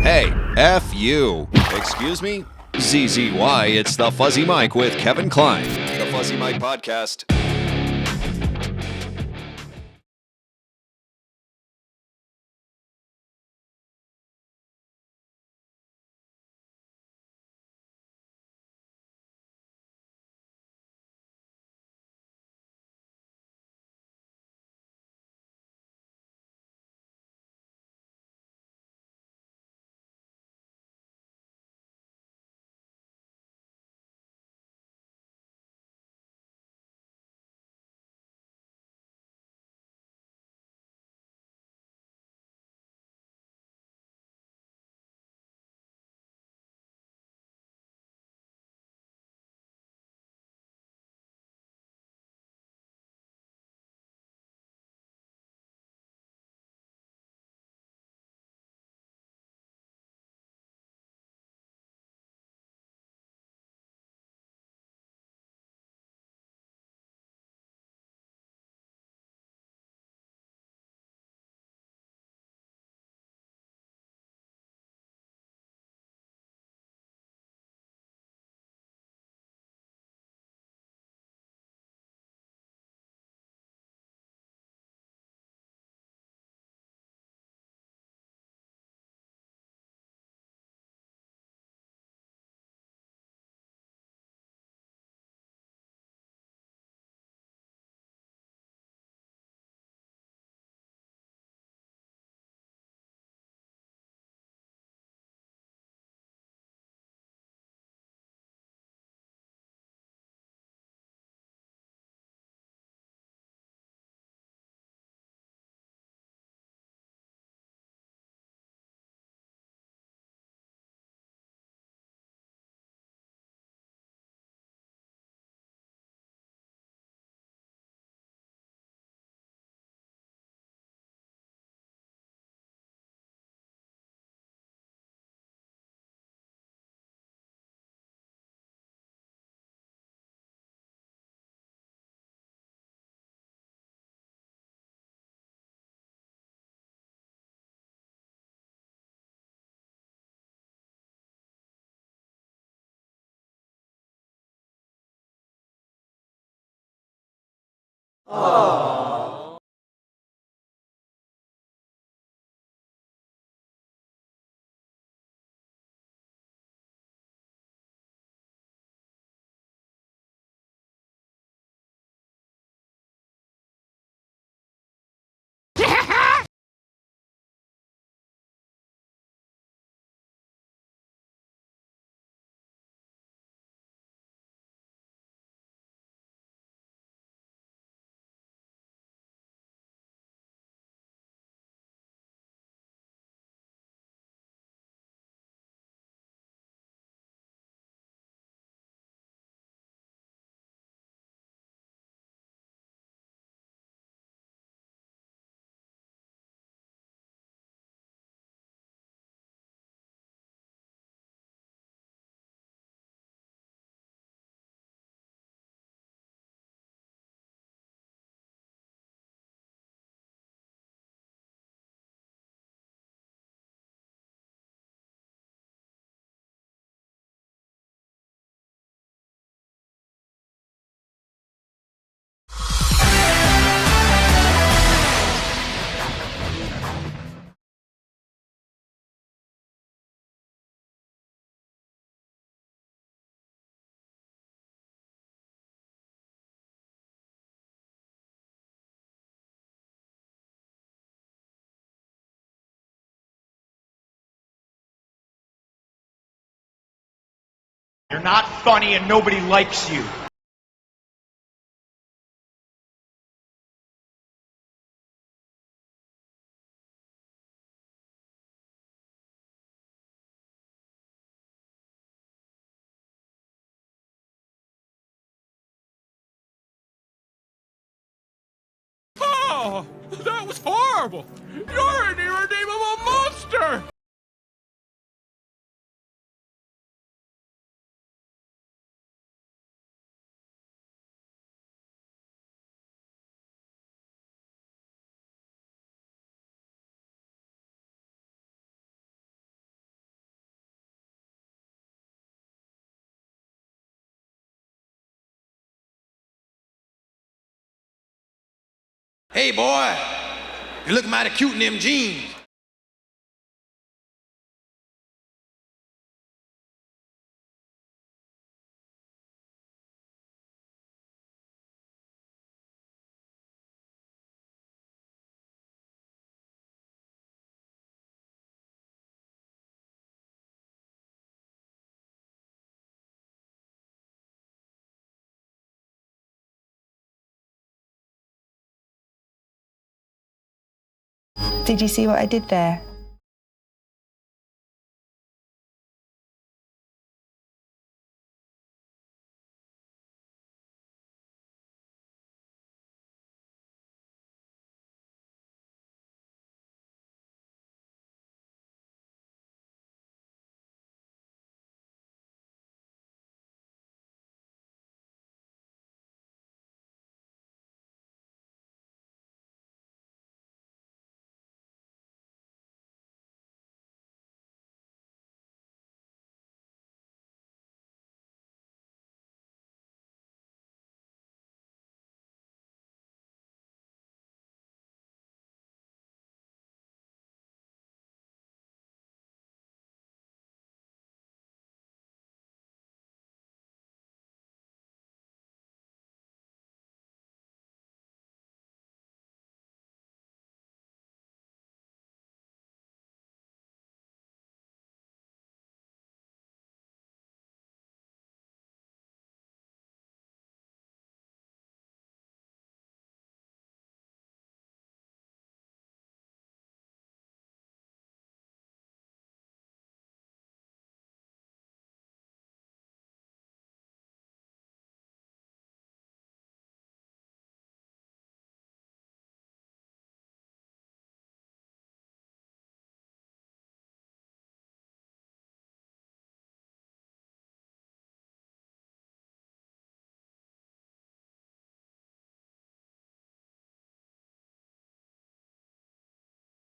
Hey, F you. Excuse me? ZZY, it's the Fuzzy Mike with Kevin Klein. The Fuzzy Mike Podcast. You're not funny and nobody likes you. Oh, that was horrible! You're an irredeemable monster! Hey, boy, you look mighty cute in them jeans. Did you see what I did there?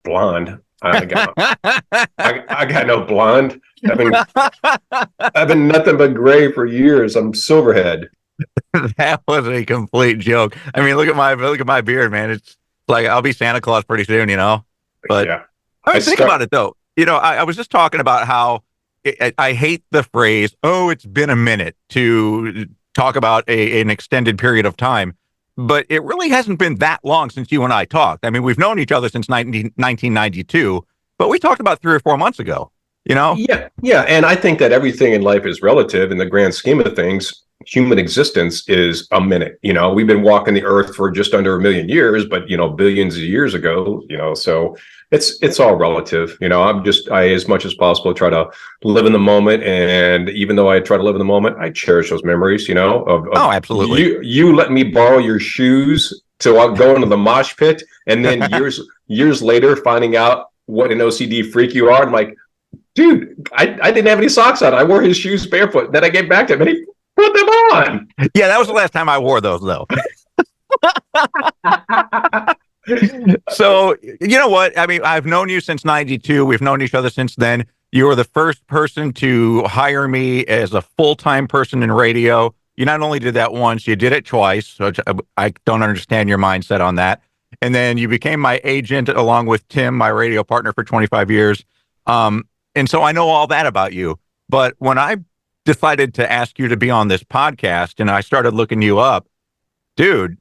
Blonde. I got no blonde. I've been nothing but gray for years. I'm silverhead. That was a complete joke. I mean, look at my beard, man. It's like I'll be Santa Claus pretty soon, you know. But Yeah. I mean, think about it though. You know, I was just talking about how I hate the phrase "oh, it's been a minute" to talk about an extended period of time, but it really hasn't been that long since you and I talked. I mean, we've known each other since 1992, but we talked about 3 or 4 months ago. You know? Yeah, and I think that everything in life is relative in the grand scheme of things. Human existence is a minute. You know, we've been walking the earth for just under 1,000,000 years, but billions of years ago, so it's all relative. I as much as possible try to live in the moment, and even though I try to live in the moment, I cherish those memories. Of oh, absolutely. You let me borrow your shoes to go into the mosh pit, and then years later finding out what an OCD freak you are. I'm like, dude, I didn't have any socks on. I wore his shoes barefoot. Then I gave back to him and he put them on. Yeah, that was the last time I wore those, though. So, you know what? I mean, I've known you since 92. We've known each other since then. You were the first person to hire me as a full-time person in radio. You not only did that once, you did it twice. Which I don't understand your mindset on that. And then you became my agent along with Tim, my radio partner for 25 years. And so I know all that about you. But when I decided to ask you to be on this podcast and I started looking you up, dude,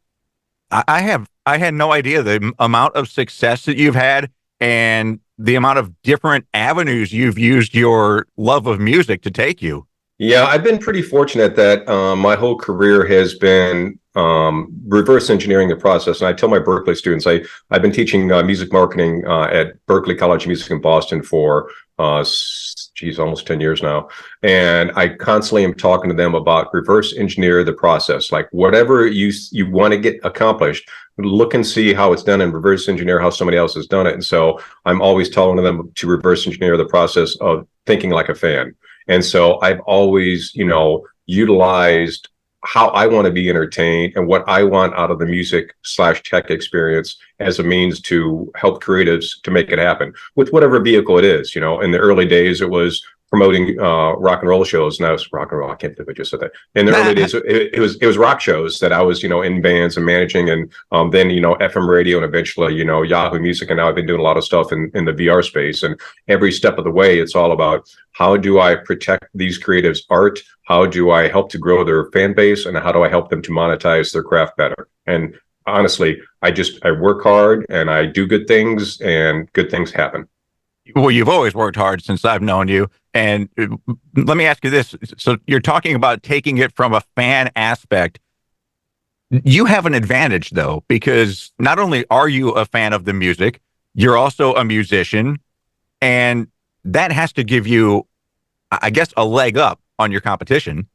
I had no idea the amount of success that you've had and the amount of different avenues you've used your love of music to take you. Yeah, I've been pretty fortunate that my whole career has been reverse engineering the process. And I tell my Berklee students, I've been teaching music marketing at Berklee College of Music in Boston for almost 10 years now. And I constantly am talking to them about reverse engineer the process. Like whatever you want to get accomplished, look and see how it's done and reverse engineer how somebody else has done it. And so I'm always telling them to reverse engineer the process of thinking like a fan. And so I've always, utilized how I want to be entertained and what I want out of the music/tech experience as a means to help creatives to make it happen with whatever vehicle it is. In the early days, it was promoting rock and roll shows. And I was rock and roll. I can't believe I just said that. In the early days, it was rock shows that I was, in bands and managing, and then, FM radio, and eventually, Yahoo Music. And now I've been doing a lot of stuff in the VR space. And every step of the way, it's all about, how do I protect these creatives' art? How do I help to grow their fan base? And how do I help them to monetize their craft better? And honestly, I work hard and I do good things, and good things happen. Well, you've always worked hard since I've known you. And let me ask you this. So you're talking about taking it from a fan aspect. You have an advantage, though, because not only are you a fan of the music, you're also a musician. And that has to give you, I guess, a leg up on your competition.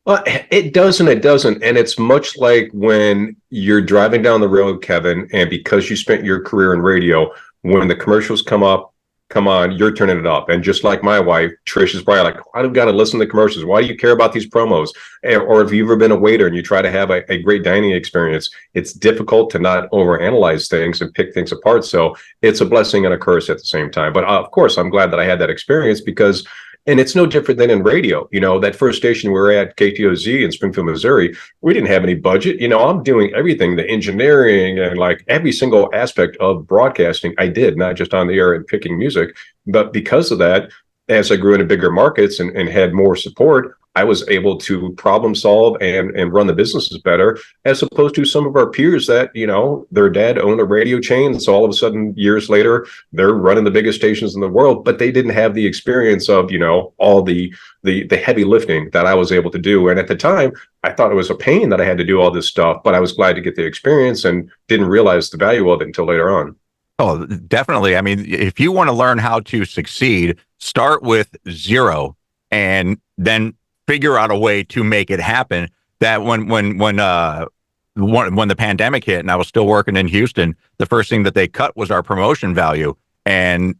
Well, it does and it doesn't. And it's much like when you're driving down the road, Kevin, and because you spent your career in radio, when the commercials come on, you're turning it up. And just like my wife, Trish, is probably like, why do we got to listen to commercials? Why do you care about these promos? Or if you've ever been a waiter and you try to have a great dining experience, it's difficult to not overanalyze things and pick things apart. So it's a blessing and a curse at the same time. But of course, I'm glad that I had that experience, because and it's no different than in radio. That first station we were at, KTOZ in Springfield, Missouri, we didn't have any budget. I'm doing everything, the engineering and like every single aspect of broadcasting I did, not just on the air and picking music. But because of that, as I grew into bigger markets and had more support, I was able to problem solve and run the businesses better, as opposed to some of our peers that, their dad owned a radio chain. So all of a sudden, years later, they're running the biggest stations in the world, but they didn't have the experience of, all the heavy lifting that I was able to do. And at the time, I thought it was a pain that I had to do all this stuff, but I was glad to get the experience and didn't realize the value of it until later on. Oh, definitely. I mean, if you want to learn how to succeed, start with zero and then figure out a way to make it happen. That when the pandemic hit and I was still working in Houston, the first thing that they cut was our promotion value, and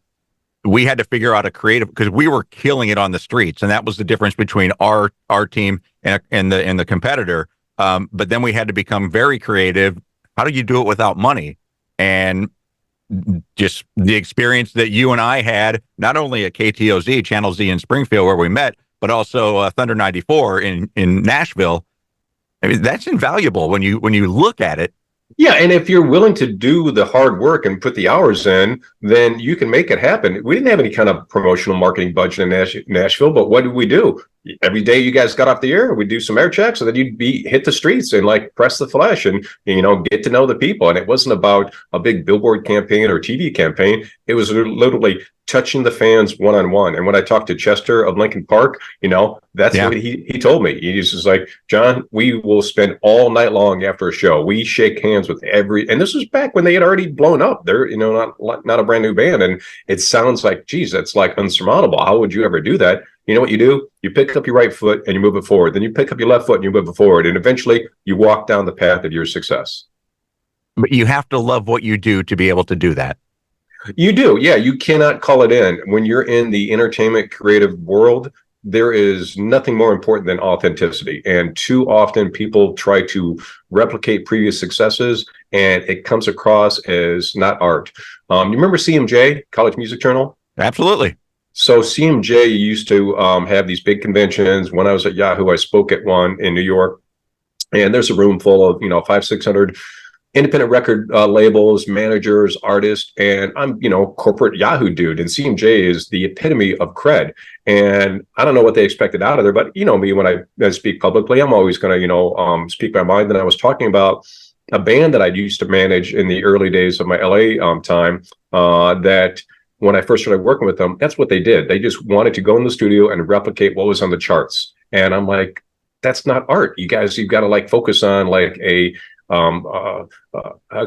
we had to figure out a creative, because we were killing it on the streets, and that was the difference between our team and the competitor. But then we had to become very creative. How do you do it without money? And just the experience that you and I had, not only at KTOZ, Channel Z in Springfield, where we met, but also Thunder 94 in Nashville. I mean, that's invaluable when you look at it. Yeah, and if you're willing to do the hard work and put the hours in, then you can make it happen. We didn't have any kind of promotional marketing budget in Nashville, but what did we do? Every day you guys got off the air, we'd do some air checks, and then you'd hit the streets and like press the flesh and get to know the people. And it wasn't about a big billboard campaign or TV campaign. It was literally touching the fans one-on-one. And when I talked to Chester of Lincoln Park, that's what he told me. He's just like, John, we will spend all night long after a show. We shake hands with and this was back when they had already blown up. They're, not a brand new band. And it sounds like, geez, that's like unsurmountable. How would you ever do that? You know what you do? You pick up your right foot and you move it forward. Then you pick up your left foot and you move it forward. And eventually you walk down the path of your success. But you have to love what you do to be able to do that. You do. Yeah. You cannot call it in. When you're in the entertainment creative world, there is nothing more important than authenticity. And too often people try to replicate previous successes, and it comes across as not art. You remember CMJ, College Music Journal? Absolutely. So CMJ used to have these big conventions. When I was at Yahoo, I spoke at one in New York, and there's a room full of 500-600 independent record labels, managers, artists, and I'm corporate Yahoo dude, and CMJ is the epitome of cred. And I don't know what they expected out of there, but me, when I speak publicly, I'm always going to speak my mind. And I was talking about a band that I used to manage in the early days of my LA time. That when I first started working with them, that's what they did. They just wanted to go in the studio and replicate what was on the charts. And I'm like, that's not art. You've got to focus on a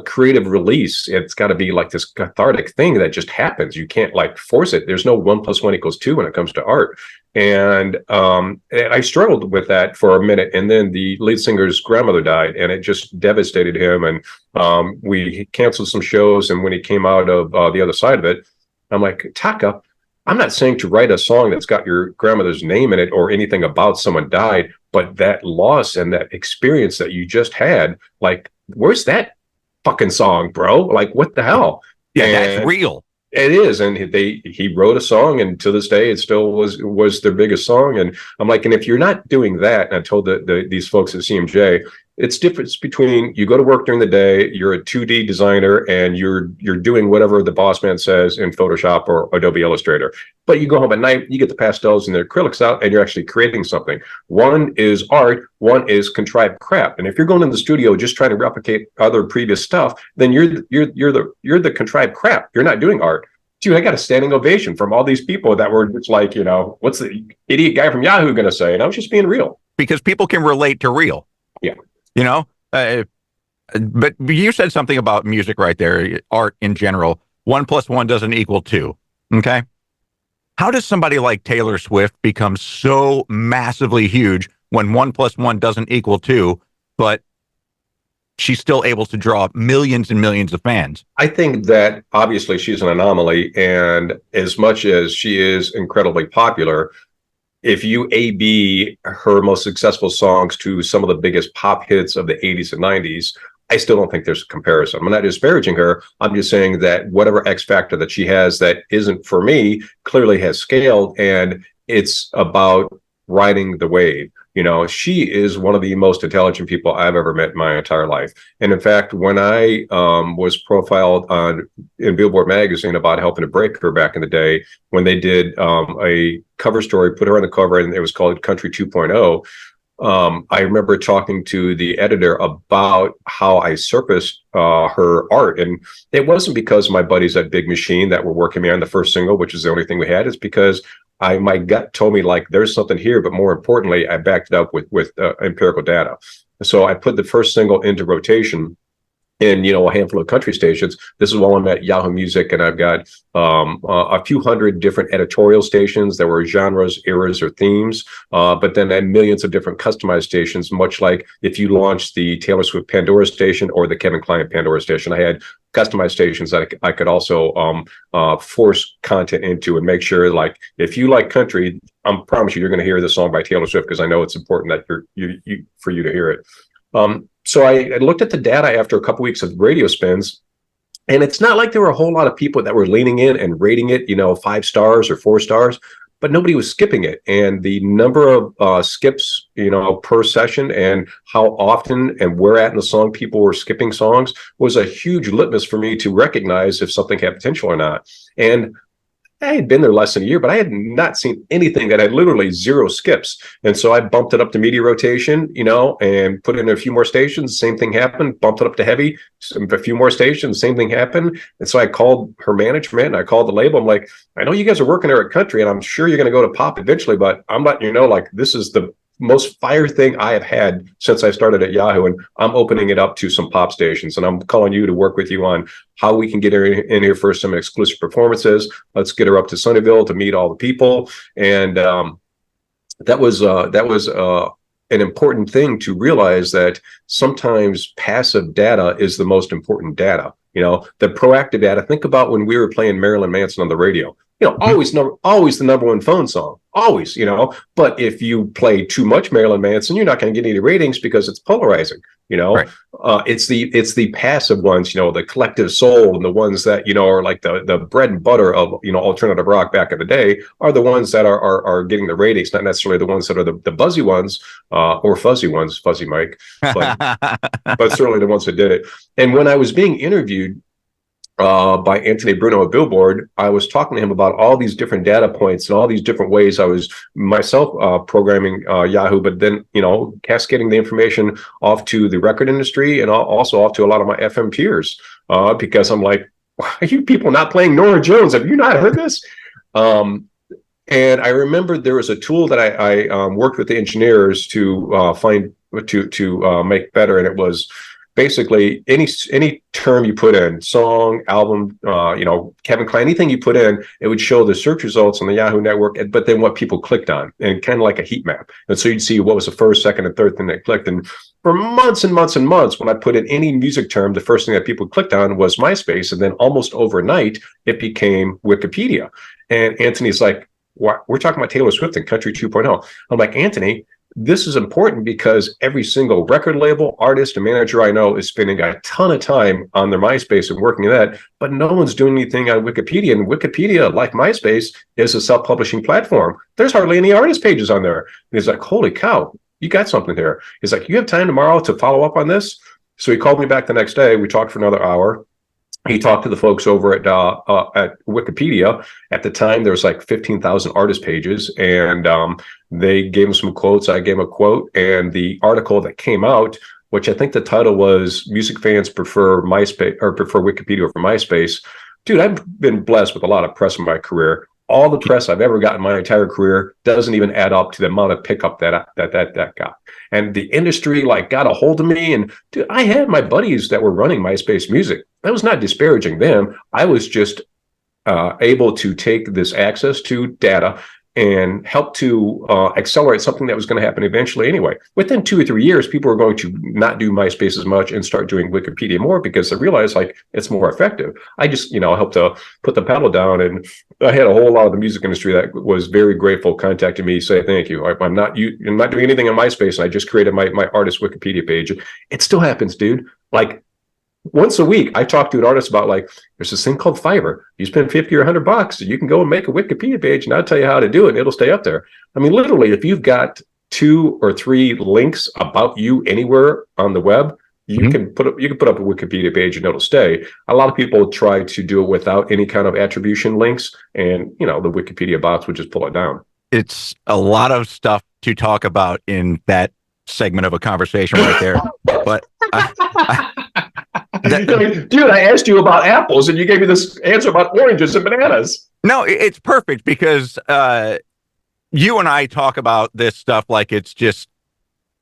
creative release. It's got to be like this cathartic thing that just happens. You can't force it. There's no 1 + 1 = 2 when it comes to art. And I struggled with that for a minute. And then the lead singer's grandmother died, and it just devastated him. And we canceled some shows. And when he came out of the other side of it, I'm like, Taka, I'm not saying to write a song that's got your grandmother's name in it or anything about someone died, but that loss and that experience that you just had, where's that fucking song, bro? What the hell? Yeah, that's real. It is, and he wrote a song, and to this day, it still was their biggest song. And I'm like, and if you're not doing that, and I told these folks at CMJ, it's difference between you go to work during the day, you're a 2D designer, and you're doing whatever the boss man says in Photoshop or Adobe Illustrator. But you go home at night, you get the pastels and the acrylics out, and you're actually creating something. One is art, one is contrived crap. And if you're going in the studio just trying to replicate other previous stuff, then you're the contrived crap. You're not doing art. Dude, I got a standing ovation from all these people that were just like, what's the idiot guy from Yahoo going to say? And I was just being real. Because people can relate to real. Yeah. But you said something about music right there, art in general. 1 + 1 doesn't equal 2. Okay. How does somebody like Taylor Swift become so massively huge when 1 + 1 doesn't equal 2, but she's still able to draw millions and millions of fans? I think that obviously she's an anomaly, and as much as she is incredibly popular, if you A/B her most successful songs to some of the biggest pop hits of the 80s and 90s, I still don't think there's a comparison. I'm not disparaging her. I'm just saying that whatever X factor that she has that isn't for me clearly has scaled, and it's about riding the wave. She is one of the most intelligent people I've ever met in my entire life. And in fact, when I was profiled in Billboard magazine about helping to break her back in the day, when they did a cover story, put her on the cover, and it was called Country 2.0. I remember talking to the editor about how I surfaced her art. And it wasn't because my buddies at Big Machine that were working me on the first single, which is the only thing we had. It's because my gut told me, like, there's something here, but more importantly, I backed it up with empirical data. So I put the first single into rotation in a handful of country stations. This is while I'm at Yahoo Music, and I've got a few hundred different editorial stations. There were genres, eras, or themes, but then I had millions of different customized stations, much like if you launched the Taylor Swift Pandora station or the Kevin Kline Pandora station. I had customized stations that I could also force content into and make sure, like, if you like country, I promise you're going to hear this song by Taylor Swift, because I know it's important that for you to hear it. So I looked at the data after a couple weeks of radio spins, and it's not like there were a whole lot of people that were leaning in and rating it, 5 stars or 4 stars, but nobody was skipping it. And the number of skips, per session, and how often and where at in the song people were skipping songs was a huge litmus for me to recognize if something had potential or not. And I had been there less than a year, but I had not seen anything that had literally 0 skips. And so I bumped it up to media rotation, and put in a few more stations. Same thing happened. Bumped it up to heavy, a few more stations. Same thing happened. And so I called her management, and I called the label. I'm like, I know you guys are working there at country, and I'm sure you're going to go to pop eventually, but I'm letting you know, like, this is the most fire thing I have had since I started at Yahoo, and I'm opening it up to some pop stations, and I'm calling you to work with you on how we can get her in here for some exclusive performances. Let's get her up to Sunnyvale to meet all the people. And that was an important thing to realize, that sometimes passive data is the most important data. The proactive data. Think about when we were playing Marilyn Manson on the radio. Always the number one phone song, always, but if you play too much Marilyn Manson, you're not going to get any ratings because it's polarizing, Right. It's the passive ones, the collective soul, and the ones that, are like the bread and butter of, alternative rock back in the day, are the ones that are getting the ratings, not necessarily the ones that are the buzzy ones, or fuzzy ones, Fuzzy Mike, but certainly the ones that did it. And when I was being interviewed by Anthony Bruno at Billboard, I was talking to him about all these different data points and all these different ways I was myself programming Yahoo, but then, cascading the information off to the record industry, and also off to a lot of my FM peers, because I'm like, why are you people not playing Norah Jones? Have you not heard this? And I remember there was a tool that I worked with the engineers to make better, and it was basically any term you put in, song, album, Kevin Kline, anything you put in, it would show the search results on the Yahoo network, but then what people clicked on, and kind of like a heat map. And so you'd see what was the first, second, and third thing they clicked. And for months and months and months, when I put in any music term, the first thing that people clicked on was MySpace. And then almost overnight, it became Wikipedia. And Anthony's like, we're talking about Taylor Swift and Country 2.0. I'm like, Anthony, this is important because every single record label, artist, and manager I know is spending a ton of time on their MySpace and working that, but no one's doing anything on Wikipedia. And Wikipedia, like MySpace, is a self-publishing platform. There's hardly any artist pages on there. And he's like, holy cow, you got something here. He's like, you have time tomorrow to follow up on this? So he called me back the next day. We talked for another hour. He talked to the folks over at Wikipedia. At the time, there was like 15,000 artist pages, and they gave him some quotes. I gave him a quote, and the article that came out, which I think the title was "Music Fans Prefer MySpace or Prefer Wikipedia over MySpace." Dude, I've been blessed with a lot of press in my career. All the press I've ever gotten in my entire career doesn't even add up to the amount of pickup that got. And the industry like got a hold of me. And dude, I had my buddies that were running MySpace Music. I was not disparaging them. I was just able to take this access to data and help to accelerate something that was going to happen eventually anyway. Within 2 or 3 years, people are going to not do MySpace as much and start doing Wikipedia more because they realize like it's more effective. I just, helped to put the pedal down, and I had a whole lot of the music industry that was very grateful, contacting me, say thank you. I'm not doing anything on MySpace, and I just created my artist Wikipedia page. It still happens, dude. Like, once a week, I talk to an artist about like, there's this thing called Fiverr. You spend 50 or $100, you can go and make a Wikipedia page, and I'll tell you how to do it, and it'll stay up there. I mean, literally, if you've got 2 or 3 links about you anywhere on the web, you can put up a Wikipedia page and it'll stay. A lot of people try to do it without any kind of attribution links, and the Wikipedia bots would just pull it down. It's a lot of stuff to talk about in that segment of a conversation right there, but. Dude, I asked you about apples and you gave me this answer about oranges and bananas. No, it's perfect because you and I talk about this stuff like it's just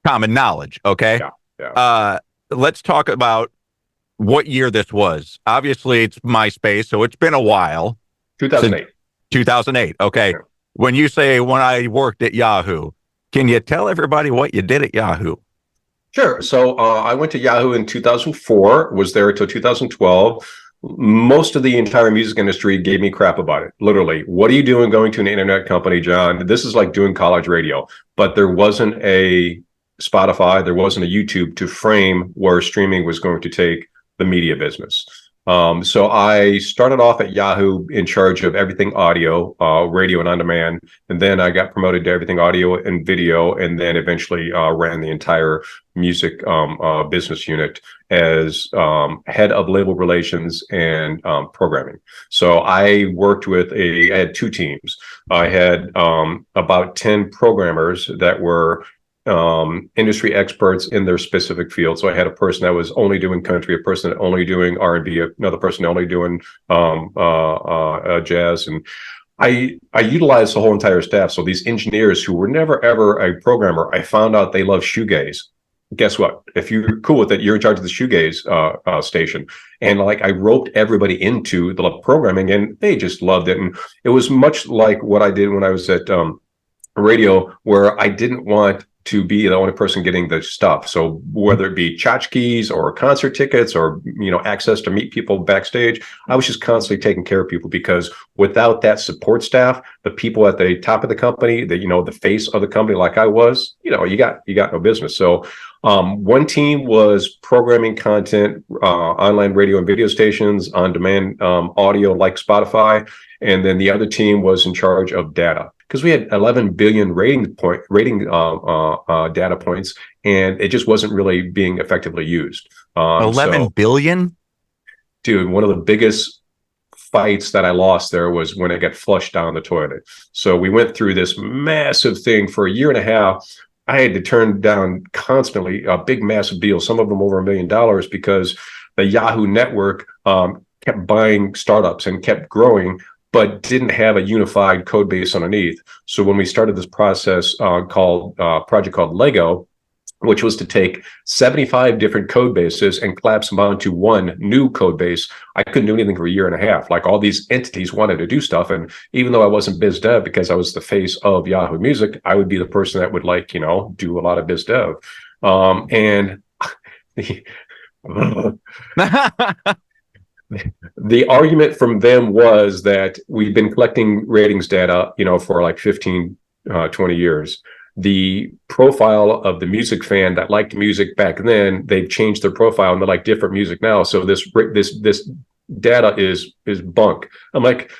common knowledge. Okay. Yeah. Let's talk about what year this was. Obviously, it's MySpace, so it's been a while. 2008. 2008. Okay. Yeah. When you say when I worked at Yahoo, can you tell everybody what you did at Yahoo? Sure. So I went to Yahoo in 2004, was there until 2012. Most of the entire music industry gave me crap about it. Literally, what are you doing going to an internet company, John? This is like doing college radio. But there wasn't a Spotify, there wasn't a YouTube to frame where streaming was going to take the media business. So I started off at Yahoo in charge of everything audio, radio and on demand. And then I got promoted to everything audio and video, and then eventually ran the entire music business unit as head of label relations and programming. So I worked with I had 2 teams. I had about 10 programmers that were industry experts in their specific field. So I had a person that was only doing country, a person only doing R&B, another person only doing jazz, and I utilized the whole entire staff. So these engineers who were never ever a programmer, I found out they love shoegaze. Guess what? If you're cool with it, you're in charge of the shoegaze station. And like I roped everybody into the programming, and they just loved it. And it was much like what I did when I was at radio, where I didn't want to be the only person getting the stuff. So whether it be tchotchkes or concert tickets or, access to meet people backstage, I was just constantly taking care of people, because without that support staff, the people at the top of the company, the face of the company, like I was, you got no business. So one team was programming content, online radio and video stations, on demand audio like Spotify. And then the other team was in charge of data, because we had 11 billion rating data points, and it just wasn't really being effectively used. 11 billion? Dude, one of the biggest fights that I lost there was when I got flushed down the toilet. So we went through this massive thing for a year and a half. I had to turn down constantly a big, massive deal, some of them over $1 million, because the Yahoo network kept buying startups and kept growing, but didn't have a unified code base underneath. So when we started this process project called Lego, which was to take 75 different code bases and collapse them onto one new code base, I couldn't do anything for a year and a half. Like, all these entities wanted to do stuff. And even though I wasn't biz dev, because I was the face of Yahoo Music, I would be the person that would do a lot of biz dev. And the argument from them was that we've been collecting ratings data, for like 15, 20 years. the profile of the music fan that liked music back then, they've changed their profile and they like different music now. So this data is bunk. I'm like,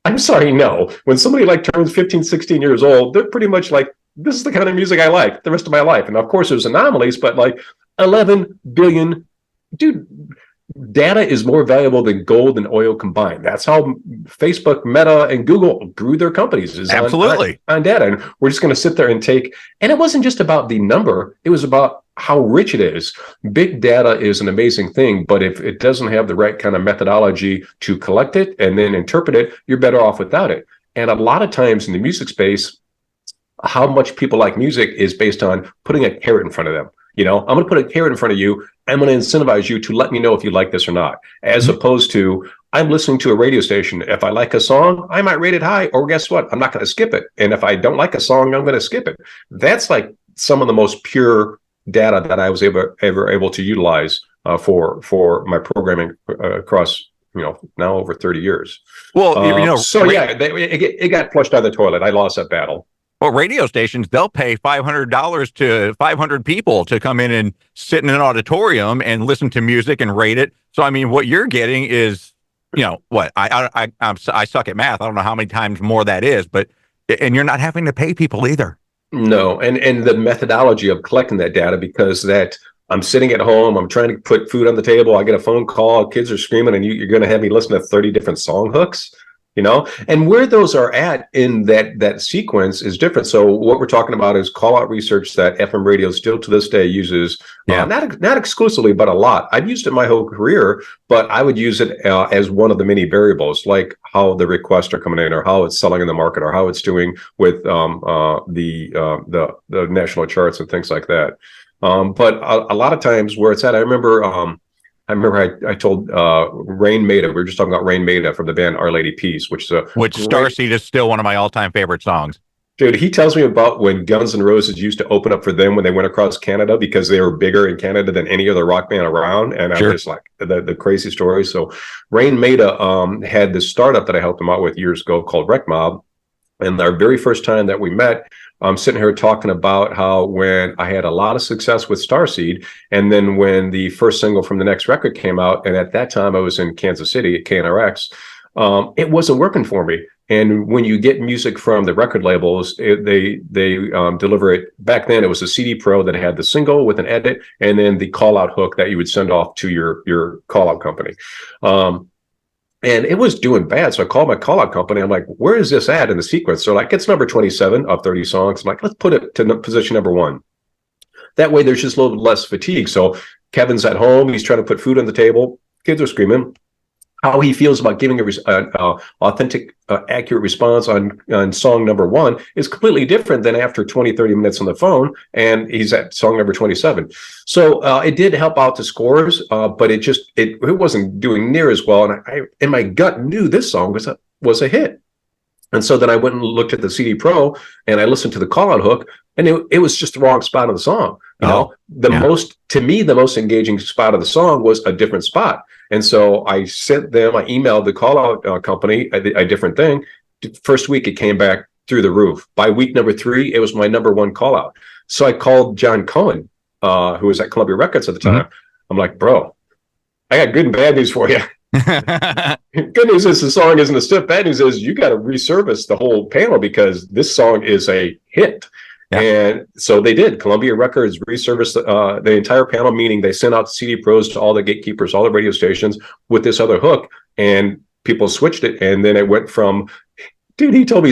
I'm sorry, no. When somebody like turns 15, 16 years old, they're pretty much like, this is the kind of music I like the rest of my life. And of course there's anomalies, but like 11 billion, dude, data is more valuable than gold and oil combined. That's how Facebook, Meta, and Google grew their companies, is Absolutely. on data. And we're just going to sit there and take, and it wasn't just about the number, it was about how rich it is. Big data is an amazing thing, but if it doesn't have the right kind of methodology to collect it and then interpret it, you're better off without it. And a lot of times in the music space, how much people like music is based on putting a carrot in front of them. You know, I'm going to put a carrot in front of you. I'm going to incentivize you to let me know if you like this or not, as opposed to I'm listening to a radio station. If I like a song, I might rate it high, or guess what? I'm not going to skip it. And if I don't like a song, I'm going to skip it. That's like some of the most pure data that I was ever able to utilize for my programming across, now over 30 years. Well, it got flushed down the toilet. I lost that battle. Well, radio stations, they'll pay $500 to 500 people to come in and sit in an auditorium and listen to music and rate it. So, I mean, what you're getting is, what? I suck at math. I don't know how many times more that is, and you're not having to pay people either. No, and the methodology of collecting that data, because that I'm sitting at home, I'm trying to put food on the table, I get a phone call, kids are screaming, and you're going to have me listen to 30 different song hooks. And where those are at in that sequence is different. So what we're talking about is call out research that FM radio still to this day uses, not exclusively, but a lot. I've used it my whole career, but I would use it as one of the many variables, like how the requests are coming in, or how it's selling in the market, or how it's doing with the national charts and things like that. But a lot of times where it's at, I remember I told Rain Maida, we were just talking about Rain Maida from the band Our Lady Peace, which Starseed is still one of my all-time favorite songs. Dude, he tells me about when Guns N' Roses used to open up for them when they went across Canada, because they were bigger in Canada than any other rock band around. And I'm just like, the crazy story. So Rain Maida had this startup that I helped him out with years ago called Wreck Mob. And our very first time that we met, I'm sitting here talking about how when I had a lot of success with Starseed, and then when the first single from the next record came out, and at that time I was in Kansas City at KNRX, it wasn't working for me. And when you get music from the record labels, they deliver it. Back then, it was a CD Pro that had the single with an edit, and then the call out hook that you would send off to your call out company. And it was doing bad. So I called my call-out company. I'm like, where is this at in the sequence? So like, it's number 27 of 30 songs. I'm like, let's put it to position number 1. That way there's just a little bit less fatigue. So Kevin's at home. He's trying to put food on the table. Kids are screaming. How he feels about giving an authentic, accurate response on song number 1 is completely different than after 20, 30 minutes on the phone, and he's at song number 27. So it did help out the scores, but it wasn't doing near as well. And I in my gut knew this song was a hit. And so then I went and looked at the CD Pro, and I listened to the call-out hook, and it was just the wrong spot of the song. To me, the most engaging spot of the song was a different spot. And so I emailed the call-out company a different thing. First week, it came back through the roof. By week number 3, it was my number 1 call-out. So I called John Cohen, who was at Columbia Records at the time. I'm like, bro, I got good and bad news for you. Good news is the song isn't a stiff. Bad news is you got to resurface the whole panel, because this song is a hit. Yeah. And so they did. Columbia Records resurfaced the entire panel, meaning they sent out CD Pros to all the gatekeepers, all the radio stations with this other hook, and people switched it. And then it went from, dude, he told me,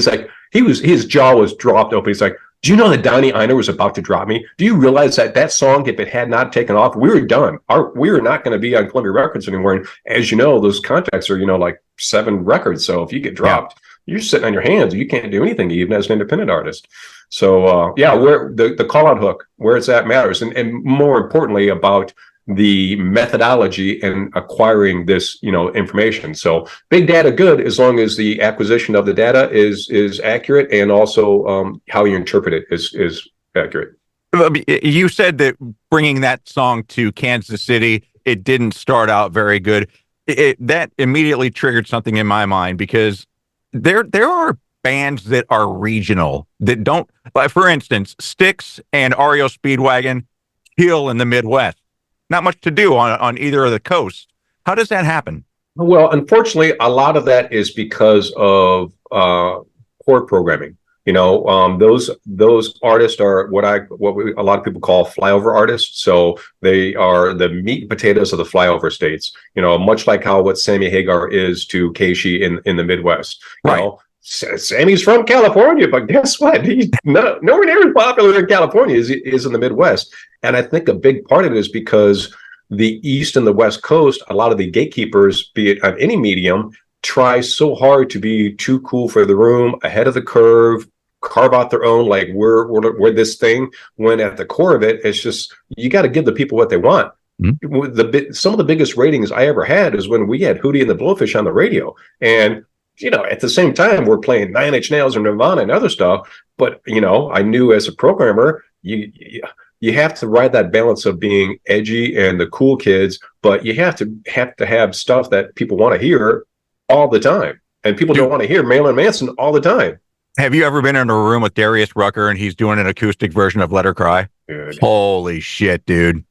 his jaw was dropped open. He's like, do you know that Donnie Einer was about to drop me? Do you realize that song, if it had not taken off, we were done. We were not going to be on Columbia Records anymore. And as you know, those contracts are, like 7 records. So if you get dropped, you're sitting on your hands. You can't do anything, even as an independent artist. So where the call out hook, where it's at matters. And more importantly, about the methodology and acquiring this, information. So big data good, as long as the acquisition of the data is accurate, and also how you interpret it is accurate. You said that bringing that song to Kansas City, it didn't start out very good. That immediately triggered something in my mind, because there are bands that are regional that don't, like, for instance, Styx and REO Speedwagon kill in the Midwest. Not much to do on either of the coasts. How does that happen? Well, unfortunately, a lot of that is because of poor programming. Those artists are a lot of people call flyover artists. So they are the meat and potatoes of the flyover states. Much like what Sammy Hagar is to Keishi in the Midwest. Right. Sammy's from California, but guess what? He's nowhere near as popular in California as he is in the Midwest. And I think a big part of it is because the East and the West Coast, a lot of the gatekeepers, be it on any medium, try so hard to be too cool for the room, ahead of the curve, carve out their own, like we're this thing, when at the core of it, it's just, you got to give the people what they want. Mm-hmm. Some of the biggest ratings I ever had is when we had Hootie and the Blowfish on the radio. And, at the same time, we're playing Nine Inch Nails and Nirvana and other stuff. But, I knew as a programmer, you have to ride that balance of being edgy and the cool kids, but you have to have stuff that people want to hear all the time. And people don't want to hear Marilyn Manson all the time. Have you ever been in a room with Darius Rucker and he's doing an acoustic version of Let Her Cry? Dude. Holy shit, dude.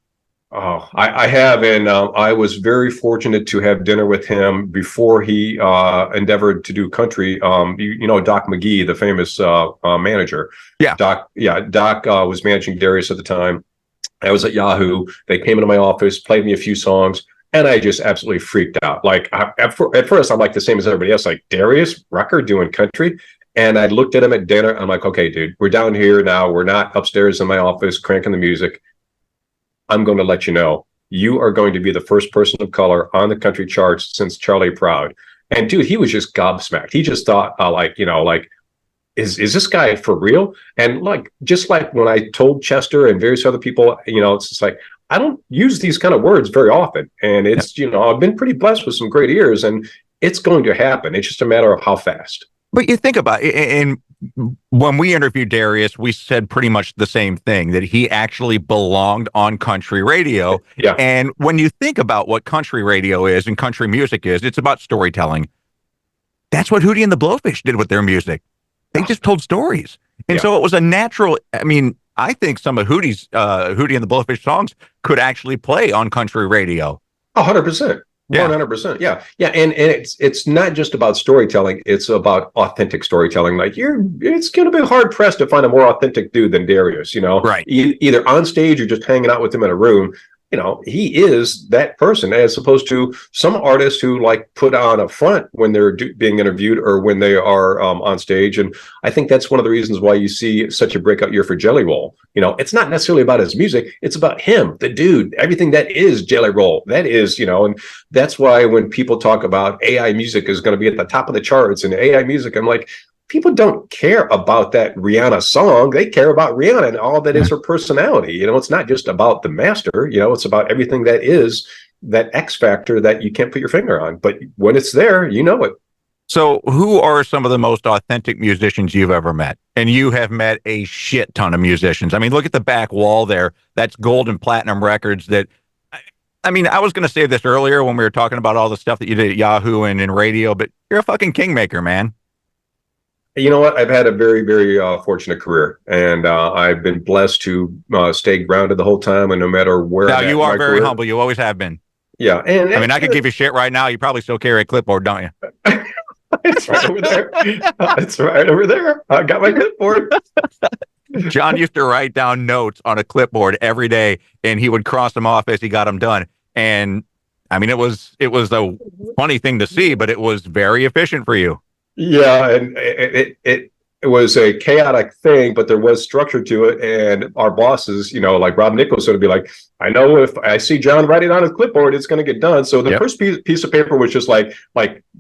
Oh, I have, and I was very fortunate to have dinner with him before he endeavored to do country. Doc McGee, the famous manager. Yeah. Doc was managing Darius at the time. I was at Yahoo. They came into my office, played me a few songs, and I just absolutely freaked out. Like at first, I'm like the same as everybody else, like Darius Rucker doing country. And I looked at him at dinner. I'm like, okay, dude, we're down here now. We're not upstairs in my office cranking the music. I'm going to let you know, you are going to be the first person of color on the country charts since Charlie Proud. And dude, he was just gobsmacked. He just thought, is this guy for real? And just like when I told Chester and various other people, it's just like, I don't use these kind of words very often. And it's, I've been pretty blessed with some great ears, and it's going to happen. It's just a matter of how fast. But you think about it, and when we interviewed Darius, we said pretty much the same thing, that he actually belonged on country radio. Yeah. And when you think about what country radio is and country music is, it's about storytelling. That's what Hootie and the Blowfish did with their music. They just told stories. And so it was a natural, I think some of Hootie and the Blowfish songs could actually play on country radio. 100%. 100%. Yeah. And it's not just about storytelling. It's about authentic storytelling. Like it's going to be hard pressed to find a more authentic dude than Darius, Right. Either on stage or just hanging out with him in a room. He is that person, as opposed to some artists who put on a front when they're being interviewed or when they are on stage. And I think that's one of the reasons why you see such a breakout year for Jelly Roll. It's not necessarily about his music. It's about him, the dude, everything that is Jelly Roll. That is, and that's why when people talk about AI music is going to be at the top of the charts and AI music, I'm like, people don't care about that Rihanna song. They care about Rihanna and all that is her personality. It's not just about the master, it's about everything that is that X factor that you can't put your finger on. But when it's there, it. So who are some of the most authentic musicians you've ever met? And you have met a shit ton of musicians. Look at the back wall there. That's gold and platinum records that, I was going to say this earlier when we were talking about all the stuff that you did at Yahoo and in radio, but you're a fucking kingmaker, man. You know what? I've had a very, very fortunate career, and I've been blessed to stay grounded the whole time, and no matter where. Now, you are very humble. You always have been. Yeah. And I could give you shit right now. You probably still carry a clipboard, don't you? It's right over there. It's right over there. I got my clipboard. John used to write down notes on a clipboard every day, and he would cross them off as he got them done. And it was a funny thing to see, but it was very efficient for you. Yeah, and it was a chaotic thing, but there was structure to it. And our bosses, like Rob Nichols, would be like, I know if I see John writing on his clipboard, it's going to get done. So the first piece of paper was just like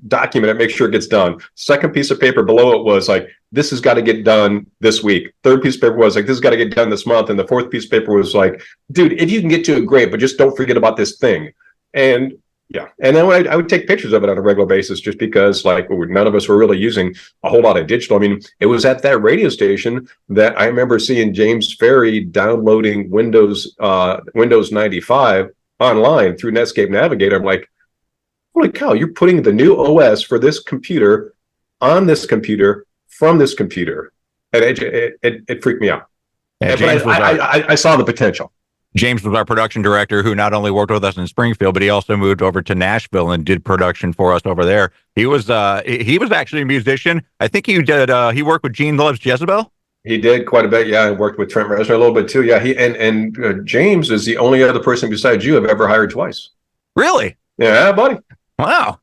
document it, make sure it gets done. Second piece of paper below it was like, this has got to get done this week. Third piece of paper was like, this has got to get done this month. And the fourth piece of paper was like, dude, if you can get to it, great, but just don't forget about this thing. And yeah. And then I would take pictures of it on a regular basis, just because none of us were really using a whole lot of digital. It was at that radio station that I remember seeing James Ferry downloading Windows 95 online through Netscape Navigator. I'm like, holy cow, you're putting the new OS for this computer on this computer from this computer. And it freaked me out. Yeah, But I saw the potential. James was our production director, who not only worked with us in Springfield, but he also moved over to Nashville and did production for us over there. He was actually a musician. I think he did. He worked with Gene Loves Jezebel. He did quite a bit. Yeah, I worked with Trent Reznor a little bit too. Yeah, he and James is the only other person besides you I've ever hired twice. Really? Yeah, buddy. Wow.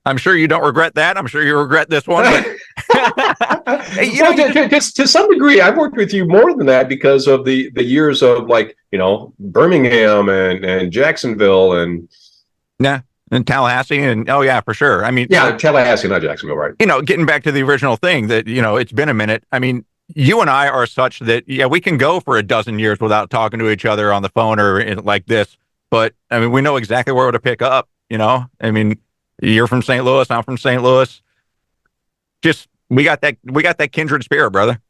I'm sure you don't regret that. I'm sure you regret this one. Hey, to some degree, I've worked with you more than that because of the years of Birmingham and Jacksonville and Tallahassee and for sure. I mean, Tallahassee, not Jacksonville, right? Getting back to the original thing that it's been a minute. I mean, you and I are such that we can go for a dozen years without talking to each other on the phone or like this, but I mean, we know exactly where to pick up. I mean, you're from St. Louis, I'm from St. Louis. Just we got that kindred spirit, brother.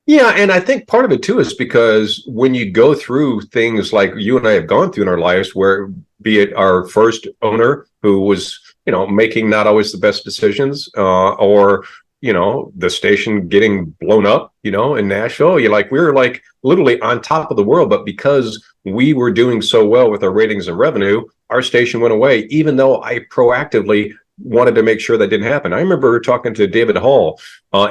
Yeah, and I think part of it too is because when you go through things like you and I have gone through in our lives, where be it our first owner who was making not always the best decisions, or the station getting blown up, in Nashville, we were like literally on top of the world, but because we were doing so well with our ratings and revenue, our station went away, even though I proactively wanted to make sure that didn't happen. I remember talking to David Hall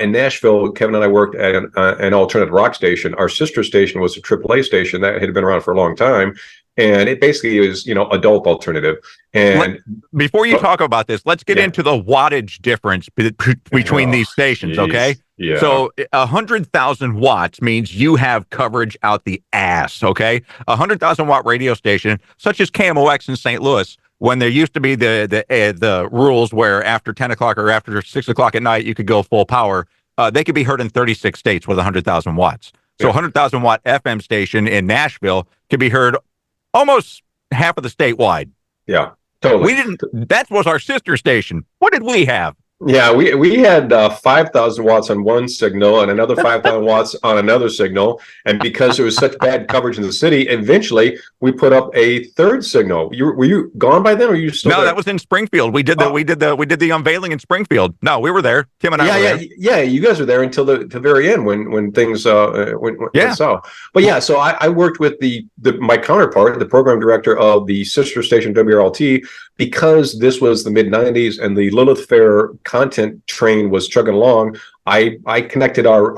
in Nashville. Kevin and I worked at an alternative rock station. Our sister station was a AAA station that had been around for a long time. And it basically is, adult alternative. And before you talk about this, let's get into the wattage difference between these stations, okay? Yeah. So 100,000 watts means you have coverage out the ass, okay? 100,000 watt radio station, such as KMOX in St. Louis, when there used to be the rules where after 10 o'clock or after 6 o'clock at night, you could go full power, they could be heard in 36 states with 100,000 watts. So 100,000 watt FM station in Nashville could be heard almost half of the statewide. Yeah, totally. That was our sister station. What did we have? Yeah, we had 5,000 watts on one signal and another 5,000 watts on another signal. And because there was such bad coverage in the city, eventually we put up a third signal. Were you gone by then, or were you still? No, there? that was in Springfield. We did the unveiling in Springfield. No, we were there. Tim and I were there. Yeah, you guys were there until the very end when things went south. But yeah, so I worked with my counterpart, the program director of the sister station WRLT, because this was the mid-90s and the Lilith Fair content train was chugging along. I connected our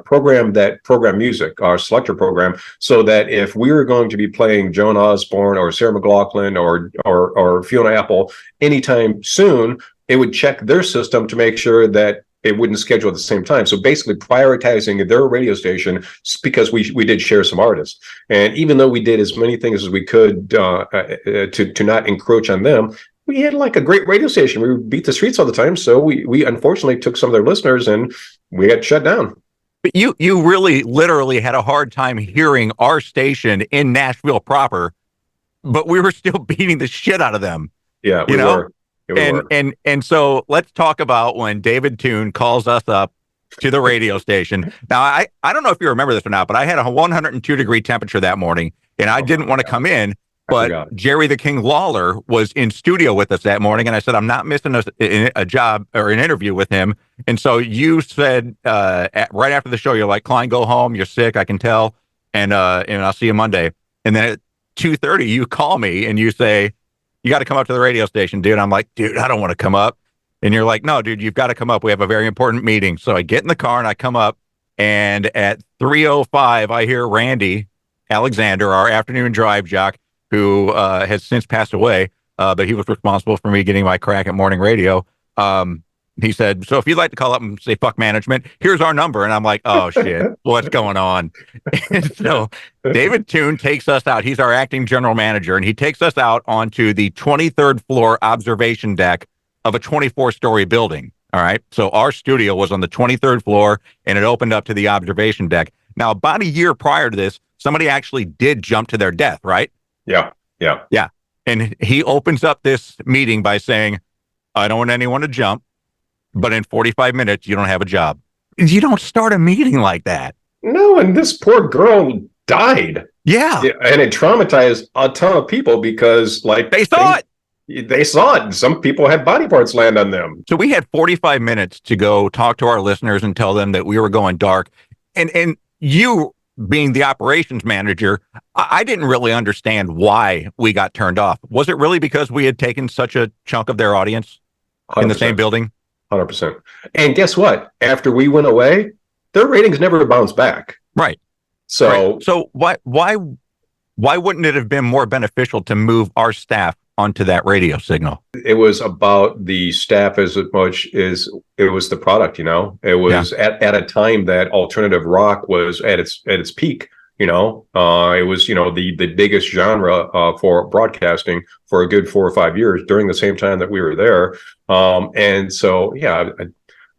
program music, our selector program, so that if we were going to be playing Joan Osborne or Sarah McLachlan or Fiona Apple anytime soon, it would check their system to make sure that it wouldn't schedule at the same time. So basically prioritizing their radio station, because we did share some artists. And even though we did as many things as we could to not encroach on them, we had like a great radio station. We beat the streets all the time. So we unfortunately took some of their listeners and we got shut down. But you really literally had a hard time hearing our station in Nashville proper, but we were still beating the shit out of them. Yeah, we were. And so let's talk about when David Toon calls us up to the radio station. Now, I don't know if you remember this or not, but I had a 102-degree temperature that morning, and I didn't want to come in. But Jerry the King Lawler was in studio with us that morning, and I said, I'm not missing a job or an interview with him. And so you said right after the show, you're like, Klein, go home. You're sick, I can tell, and I'll see you Monday. And then at 2:30, you call me and you say, you got to come up to the radio station, dude. I'm like, dude, I don't want to come up. And you're like, no, dude, you've got to come up. We have a very important meeting. So I get in the car and I come up, and at 3:05, I hear Randy Alexander, our afternoon drive jock, who has since passed away, but he was responsible for me getting my crack at morning radio. He said, so if you'd like to call up and say, fuck management, here's our number. And I'm like, oh, shit, what's going on? And so David Toon takes us out. He's our acting general manager, and he takes us out onto the 23rd floor observation deck of a 24-story building. All right. So our studio was on the 23rd floor, and it opened up to the observation deck. Now, about a year prior to this, somebody actually did jump to their death, right? Yeah. And he opens up this meeting by saying, I don't want anyone to jump, but in 45 minutes, you don't have a job. You don't start a meeting like that. No, and this poor girl died. Yeah. And it traumatized a ton of people because, like, they saw it. They saw it. Some people had body parts land on them. So we had 45 minutes to go talk to our listeners and tell them that we were going dark. And you being the operations manager, I didn't really understand why we got turned off. Was it really because we had taken such a chunk of their audience 100%. In the same building? 100%. And guess what? After we went away, their ratings never bounced back. Right. So, So why wouldn't it have been more beneficial to move our staff onto that radio signal? It was about the staff as much as it was the product, you know. It was at a time that alternative rock was at its peak, you know. It was, you know, the biggest genre for broadcasting for a good 4 or 5 years during the same time that we were there. And so, yeah,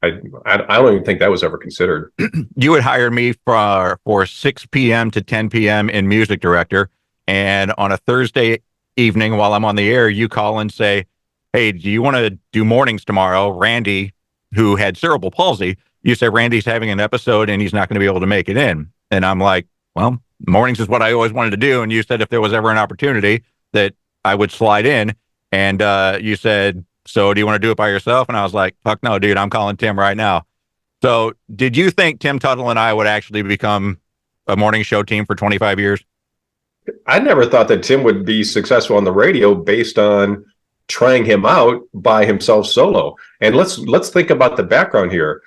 I don't even think that was ever considered. You had hired me for 6 p.m. to 10 p.m. in music director, and on a Thursday evening while I'm on the air, you call and say, hey, do you want to do mornings tomorrow? Randy, who had cerebral palsy, you said Randy's having an episode and he's not going to be able to make it in. And I'm like, well, mornings is what I always wanted to do. And you said if there was ever an opportunity that I would slide in. And you said, so do you want to do it by yourself? And I was like, fuck no, dude, I'm calling Tim right now. So did you think Tim Tuttle and I would actually become a morning show team for 25 years? I never thought that Tim would be successful on the radio based on trying him out by himself solo. And let's think about the background here.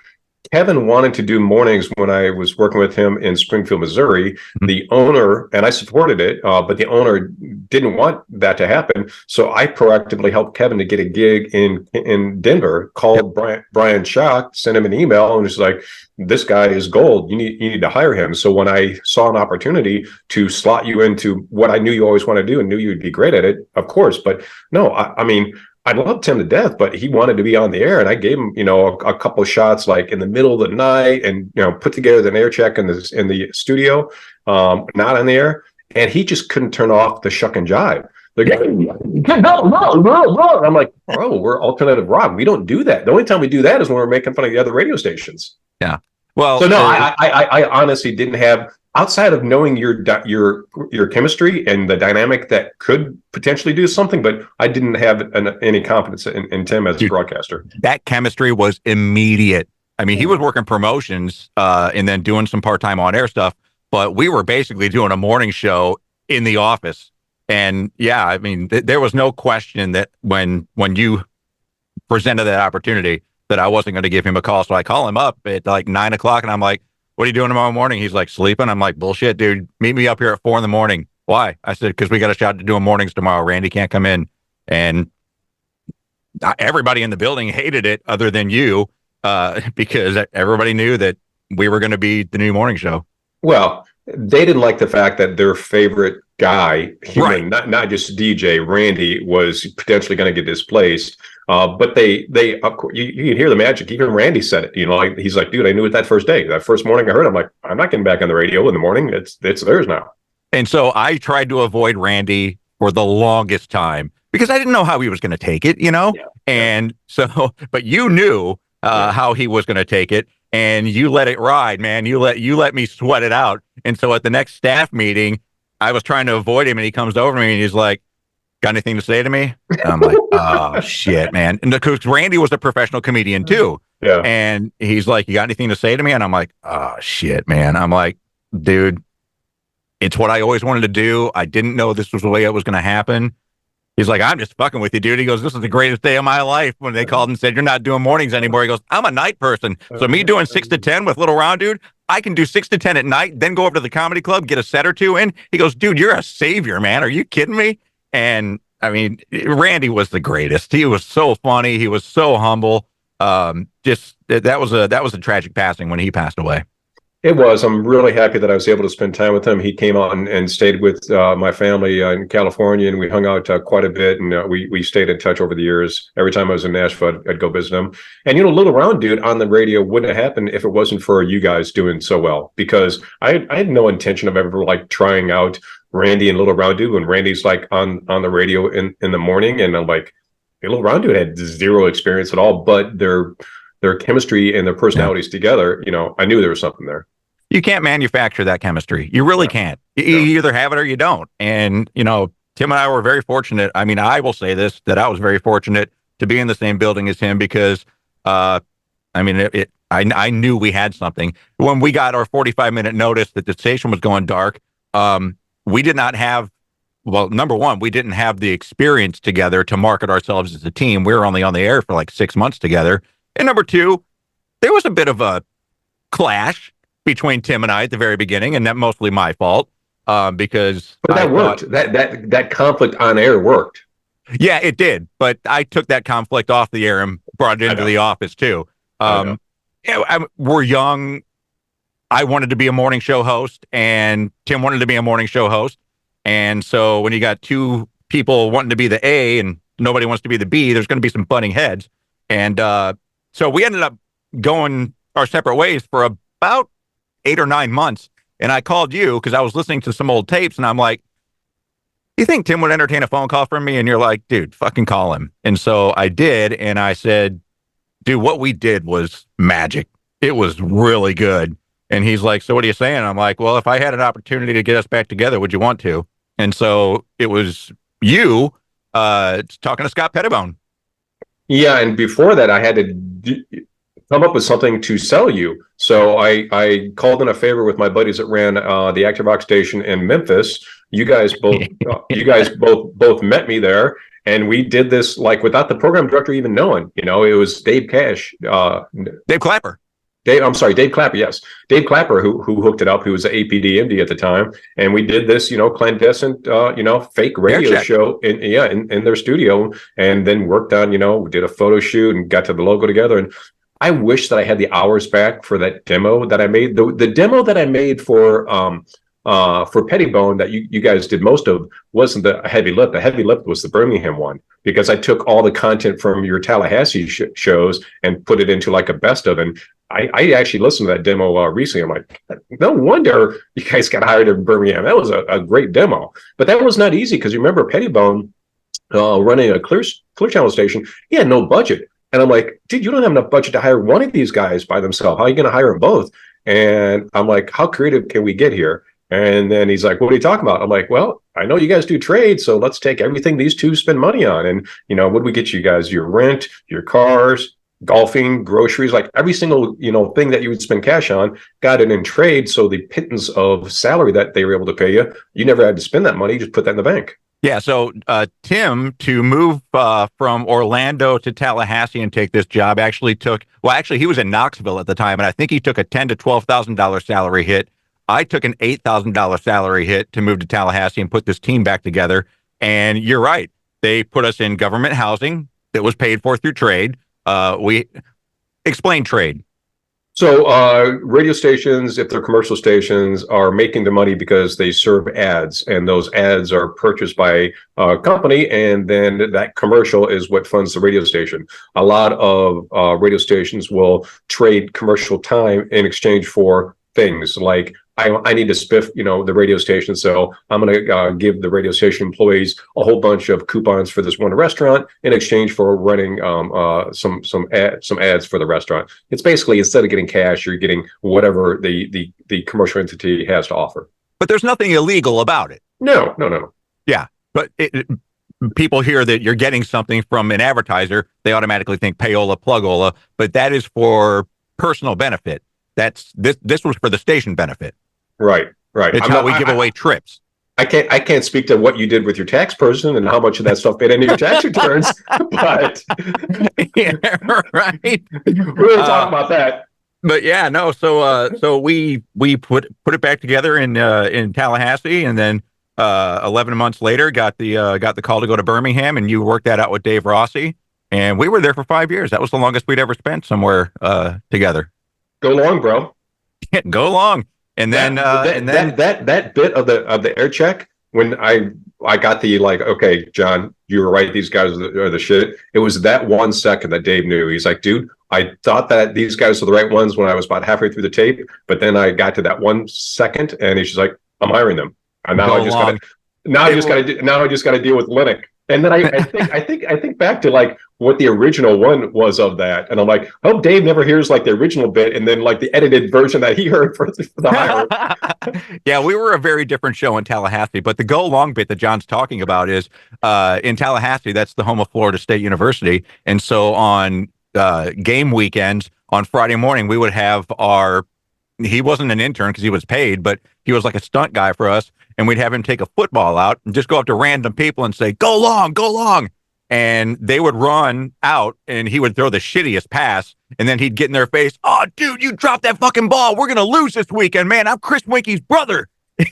Kevin wanted to do mornings when I was working with him in Springfield, Missouri. Mm-hmm. The owner, and I supported it, but the owner didn't want that to happen. So I proactively helped Kevin to get a gig in Denver, called Brian Schock, sent him an email, and was like, this guy is gold. You need to hire him. So when I saw an opportunity to slot you into what I knew you always want to do and knew you'd be great at it, of course. But no, I mean, I loved Tim to death, but he wanted to be on the air, and I gave him, you know, a couple of shots like in the middle of the night, and you know, put together an air check in the studio, not on the air, and he just couldn't turn off the shuck and jive. Like, I'm like, bro, we're alternative rock. We don't do that. The only time we do that is when we're making fun of the other radio stations. Yeah. Well, so no, I honestly didn't have, outside of knowing your chemistry and the dynamic that could potentially do something, but I didn't have any confidence in Tim as a broadcaster. That chemistry was immediate. I mean, he was working promotions and then doing some part-time on-air stuff, but we were basically doing a morning show in the office. And yeah, I mean, there was no question that when you presented that opportunity that I wasn't going to give him a call. So I call him up at like 9 o'clock and I'm like, what are you doing tomorrow morning? He's like, sleeping. I'm like, bullshit, dude. Meet me up here at 4 a.m. Why? I said, because we got a shot to doing mornings tomorrow. Randy can't come in. And everybody in the building hated it other than you, because everybody knew that we were going to be the new morning show. Well, they didn't like the fact that their favorite guy, human, right, not just DJ, Randy, was potentially going to get displaced. But they of course, you can hear the magic. Even Randy said it. You know, like, he's like, dude, I knew it that first day. That first morning I heard, I'm like, I'm not getting back on the radio in the morning. It's theirs now. And so I tried to avoid Randy for the longest time because I didn't know how he was going to take it, you know? Yeah. And so, but you knew how he was going to take it, and you let it ride, man. You let me sweat it out. And so at the next staff meeting, I was trying to avoid him, and he comes over to me and he's like, got anything to say to me? And I'm like, oh shit, man. And because Randy was a professional comedian too. Yeah. And he's like, you got anything to say to me? And I'm like, oh shit, man. I'm like, dude, it's what I always wanted to do. I didn't know this was the way it was going to happen. He's like, I'm just fucking with you, dude. He goes, this is the greatest day of my life. When they called and said, you're not doing mornings anymore. He goes, I'm a night person. So me doing 6 to 10 with Little Round Dude, I can do 6 to 10 at night, then go over to the comedy club, get a set or two in. He goes, dude, you're a savior, man. Are you kidding me? And I mean, Randy was the greatest. He was so funny. He was so humble. Just that was a tragic passing when he passed away. It was. I'm really happy that I was able to spend time with him. He came out and stayed with my family in California, and we hung out quite a bit. And we stayed in touch over the years. Every time I was in Nashville, I'd go visit him. And, you know, Little Round Dude on the radio wouldn't have happened if it wasn't for you guys doing so well, because I had no intention of ever like trying out Randy and Little Round Dude when Randy's like on the radio in the morning. And I'm like, Little Round Dude had zero experience at all, but their chemistry and their personalities together, you know, I knew there was something there. You can't manufacture that chemistry. You really can't. You either have it or you don't. And, you know, Tim and I were very fortunate. I mean, I will say this, that I was very fortunate to be in the same building as him because, I knew we had something. When we got our 45-minute notice that the station was going dark, we did not have, well, number one, we didn't have the experience together to market ourselves as a team. We were only on the air for like 6 months together. And number two, there was a bit of a clash between Tim and I at the very beginning, and that mostly my fault. Because but that worked. That conflict on air worked. Yeah, it did. But I took that conflict off the air and brought it into the office too. We're young. I wanted to be a morning show host, and Tim wanted to be a morning show host. And so when you got two people wanting to be the A and nobody wants to be the B, there's going to be some butting heads. And so we ended up going our separate ways for about 8 or 9 months. And I called you because I was listening to some old tapes, and I'm like, you think Tim would entertain a phone call from me? And you're like, dude, fucking call him. And so I did. And I said, dude, what we did was magic. It was really good. And he's like, so what are you saying? I'm like, well, if I had an opportunity to get us back together, would you want to? And so it was you talking to Scott Pettibone. Yeah. And before that, I had to come up with something to sell you. So I called in a favor with my buddies that ran the Active Rock station in Memphis. You guys both met me there, and we did this like without the program director even knowing. You know, it was Dave Cash, Dave Clapper. Dave Clapper, yes. Dave Clapper, who hooked it up, who was the APD MD at the time. And we did this, clandestine, fake radio show in their studio, and then worked on, we did a photo shoot and got to the logo together. And I wish that I had the hours back for that demo that I made. The demo that I made for Pettibone that you guys did most of wasn't the heavy lift. The heavy lift was the Birmingham one, because I took all the content from your Tallahassee shows and put it into like a best of. And I actually listened to that demo recently. I'm like, no wonder you guys got hired in Birmingham. That was a great demo. But that was not easy, because you remember Pettibone running a clear channel station. He had no budget. And I'm like, dude, you don't have enough budget to hire one of these guys by themselves. How are you going to hire them both? And I'm like, how creative can we get here? And then he's like, what are you talking about? I'm like, well, I know you guys do trade, so let's take everything these two spend money on. And, what do we get you guys? Your rent, your cars, golfing, groceries, like every single, thing that you would spend cash on, got it in trade. So the pittance of salary that they were able to pay you, you never had to spend that money. You just put that in the bank. Yeah, so Tim, to move from Orlando to Tallahassee and take this job actually he was in Knoxville at the time, and I think he took a $10,000 to $12,000 salary hit. I took an $8,000 salary hit to move to Tallahassee and put this team back together. And you're right, they put us in government housing that was paid for through trade. We explain trade. So radio stations, if they're commercial stations, are making the money because they serve ads, and those ads are purchased by a company, and then that commercial is what funds the radio station. A lot of radio stations will trade commercial time in exchange for things like, I need to spiff, the radio station, so I'm going to give the radio station employees a whole bunch of coupons for this one restaurant in exchange for running some ads for the restaurant. It's basically, instead of getting cash, you're getting whatever the commercial entity has to offer. But there's nothing illegal about it. No. Yeah, but people hear that you're getting something from an advertiser, they automatically think payola, plugola, but that is for personal benefit. This was for the station benefit. Right. It's how we give away trips. I can't speak to what you did with your tax person and how much of that stuff made into your tax returns, but yeah, right. We're going to talk about that. But yeah, no. So we put it back together in Tallahassee, and then 11 months later got the call to go to Birmingham, and you worked that out with Dave Rossi, and we were there for 5 years. That was the longest we'd ever spent somewhere together. Go long, bro. Go long. And then that bit of the air check, when I got the like, okay, John, you were right, these guys are the shit. It was that 1 second that Dave knew. He's like, dude, I thought that these guys were the right ones when I was about halfway through the tape, but then I got to that 1 second, and he's just like, I'm hiring them. And now I just got to deal with Lenac. And then I think back to like what the original one was of that. And I'm like, I hope Dave never hears like the original bit and then like the edited version that he heard for the hire. Yeah, we were a very different show in Tallahassee, but the go along bit that John's talking about is in Tallahassee, that's the home of Florida State University. And so on game weekends on Friday morning, we would have he wasn't an intern because he was paid, but he was like a stunt guy for us. And we'd have him take a football out and just go up to random people and say, go long, go long. And they would run out and he would throw the shittiest pass. And then he'd get in their face. Oh, dude, you dropped that fucking ball. We're going to lose this weekend, man. I'm Chris Winky's brother. So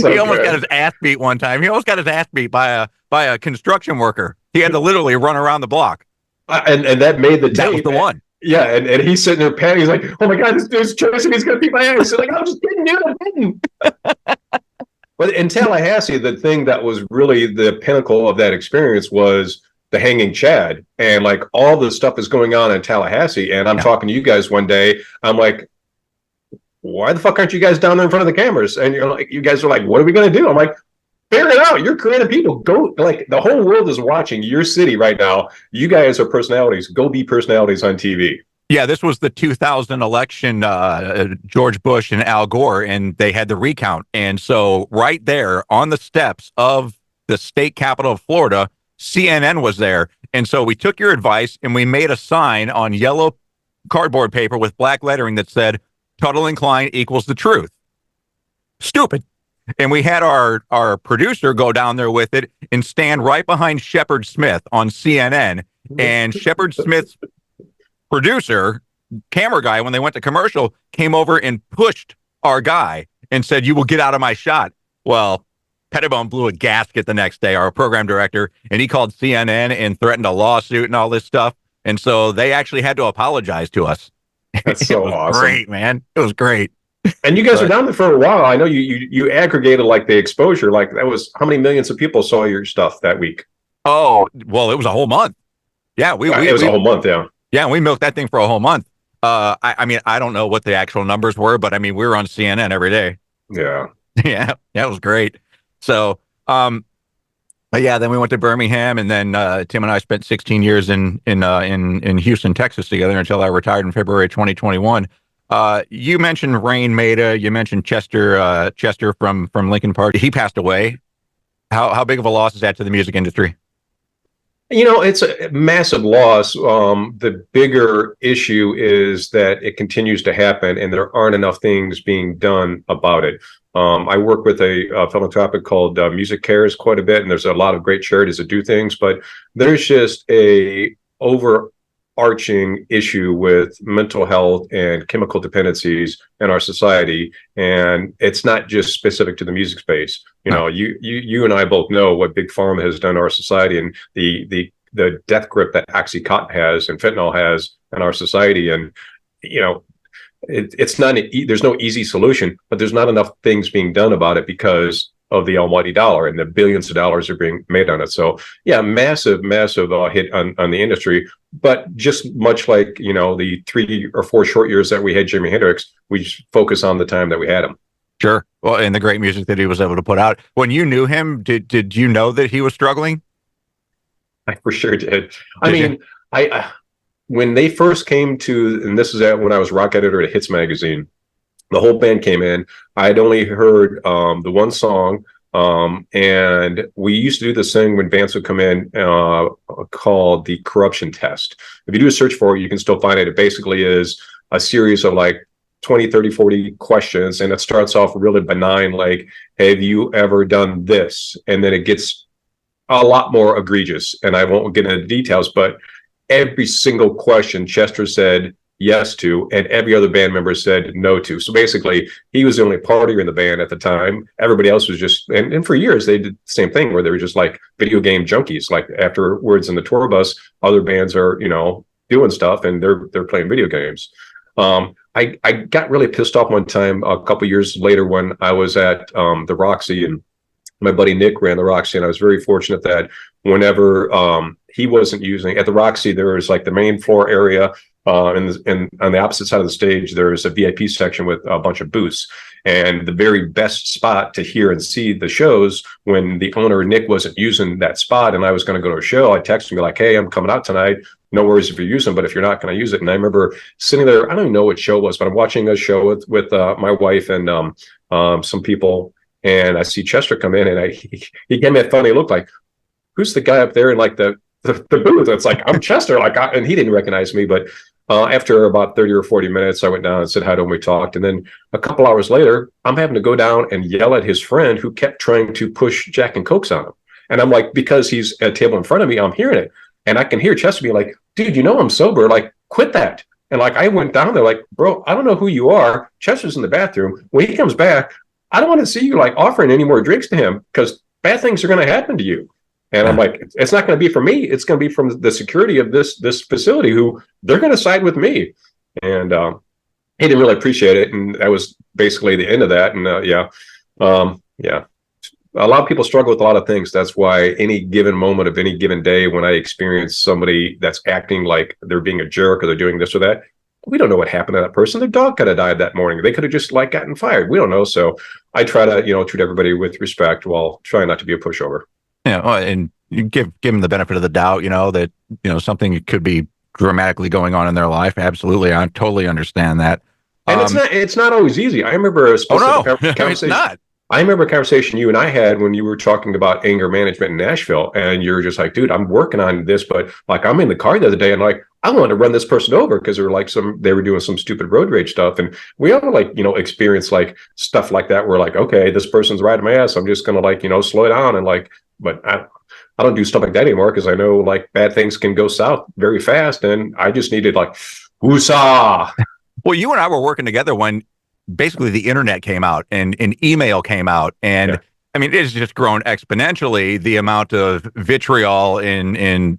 he almost got his ass beat one time. He almost got his ass beat by a construction worker. He had to literally run around the block. And that made the tape. That was the one. Yeah, and he's sitting there panicking. He's like, "Oh my god, this dude's chasing me. He's gonna beat my ass." Like, I'm just kidding, dude. I'm kidding. But in Tallahassee, the thing that was really the pinnacle of that experience was the hanging Chad, and like all the stuff is going on in Tallahassee. And I'm talking to you guys one day. I'm like, "Why the fuck aren't you guys down there in front of the cameras?" And you're like, "You guys are like, what are we gonna do?" I'm like, figure it out. You're creative people. Go, like, the whole world is watching your city right now. You guys are personalities. Go be personalities on TV. Yeah, this was the 2000 election, George Bush and Al Gore, and they had the recount. And so right there on the steps of the state capital of Florida, CNN was there. And so we took your advice and we made a sign on yellow cardboard paper with black lettering that said, Tuttle and Klein equals the truth. Stupid. And we had our producer go down there with it and stand right behind Shepard Smith on CNN. And Shepard Smith's producer, camera guy, when they went to commercial, came over and pushed our guy and said, "You will get out of my shot." Well, Pettibone blew a gasket the next day, our program director, and he called CNN and threatened a lawsuit and all this stuff. And so they actually had to apologize to us. That's so awesome. Great, man. It was great. And you guys are down there for a while. I know you aggregated like the exposure. Like, that was how many millions of people saw your stuff that week? Oh, well, it was a whole month. Yeah, it was a whole month. Yeah. Yeah, we milked that thing for a whole month. I mean, I don't know what the actual numbers were, but I mean, we were on CNN every day. Yeah. Yeah, it was great. So, but yeah, then we went to Birmingham, and then Tim and I spent 16 years in Houston, Texas together until I retired in February 2021. You mentioned Rain Maida. You mentioned Chester from Lincoln Park. He passed away. How big of a loss is that to the music industry? You know, it's a massive loss. The bigger issue is that it continues to happen and there aren't enough things being done about it. I work with a philanthropic called Music Cares quite a bit, and there's a lot of great charities that do things, but there's just a overarching issue with mental health and chemical dependencies in our society, and it's not just specific to the music space. You know, you and I both know what Big Pharma has done to our society, and the death grip that Oxycontin has and fentanyl has in our society. And you know, it's not there's no easy solution, but there's not enough things being done about it because of the almighty dollar and the billions of dollars are being made on it. So yeah, massive hit on the industry. But just much like, you know, the 3 or 4 short years that we had Jimi Hendrix, we just focus on the time that we had him. Sure. Well, and the great music that he was able to put out. When you knew him, did you know that he was struggling? I for sure did. I mean, when they first came to, and this is when I was rock editor at Hits magazine, the whole band came in. I had only heard the one song, and we used to do this thing when Vance would come in called the corruption test. If you do a search for it, you can still find it. It basically is a series of like 20, 30, 40 questions, and it starts off really benign, like, have you ever done this? And then it gets a lot more egregious, and I won't get into the details, but every single question Chester said yes to, and every other band member said no to. So basically, he was the only partier in the band at the time. Everybody else was just, and for years, they did the same thing where they were just like video game junkies. Like afterwards in the tour bus, other bands are, you know, doing stuff and they're playing video games. I got really pissed off one time a couple years later when I was at the Roxy, and my buddy Nick ran the Roxy, and I was very fortunate that whenever he wasn't using, at the Roxy, there was like the main floor area, and on the opposite side of the stage, there's a VIP section with a bunch of booths. And the very best spot to hear and see the shows, when the owner, Nick, wasn't using that spot and I was going to go to a show, I texted him like, hey, I'm coming out tonight. No worries if you use them, but if you're not going to use it. And I remember sitting there, I don't even know what show it was, but I'm watching a show with my wife and some people. And I see Chester come in, and he gave me a funny look like, who's the guy up there in like the booth? It's like, I'm Chester. And he didn't recognize me, but after about 30 or 40 minutes, I went down and said hi to him. We talked. And then a couple hours later, I'm having to go down and yell at his friend who kept trying to push Jack and Cokes on him. And I'm like, because he's at a table in front of me, I'm hearing it. And I can hear Chester being like, dude, I'm sober. Like, quit that. And like, I went down there like, bro, I don't know who you are. Chester's in the bathroom. When he comes back, I don't want to see you like offering any more drinks to him, because bad things are going to happen to you. And I'm like, it's not going to be from me. It's going to be from the security of this facility, who they're going to side with me. And he didn't really appreciate it. And that was basically the end of that. And yeah. A lot of people struggle with a lot of things. That's why any given moment of any given day, when I experience somebody that's acting like they're being a jerk or they're doing this or that, we don't know what happened to that person. Their dog could have died that morning. They could have just like gotten fired. We don't know. So I try to, treat everybody with respect while trying not to be a pushover. Yeah, well, and you give them the benefit of the doubt, that something could be dramatically going on in their life. Absolutely, I totally understand that. And it's not always easy. I remember a specific conversation. It's not. I remember a conversation you and I had when you were talking about anger management in Nashville, and you're just like, dude, I'm working on this, but like I'm in the car the other day and like I wanted to run this person over because they were doing some stupid road rage stuff, and we all experience like stuff like that. We're like, okay, this person's riding my ass. I'm just gonna slow down and like, but I don't do stuff like that anymore because I know like bad things can go south very fast, and I just needed like, woosah. Well, you and I were working together when basically the internet came out and email came out, and yeah. I mean, it's just grown exponentially, the amount of vitriol and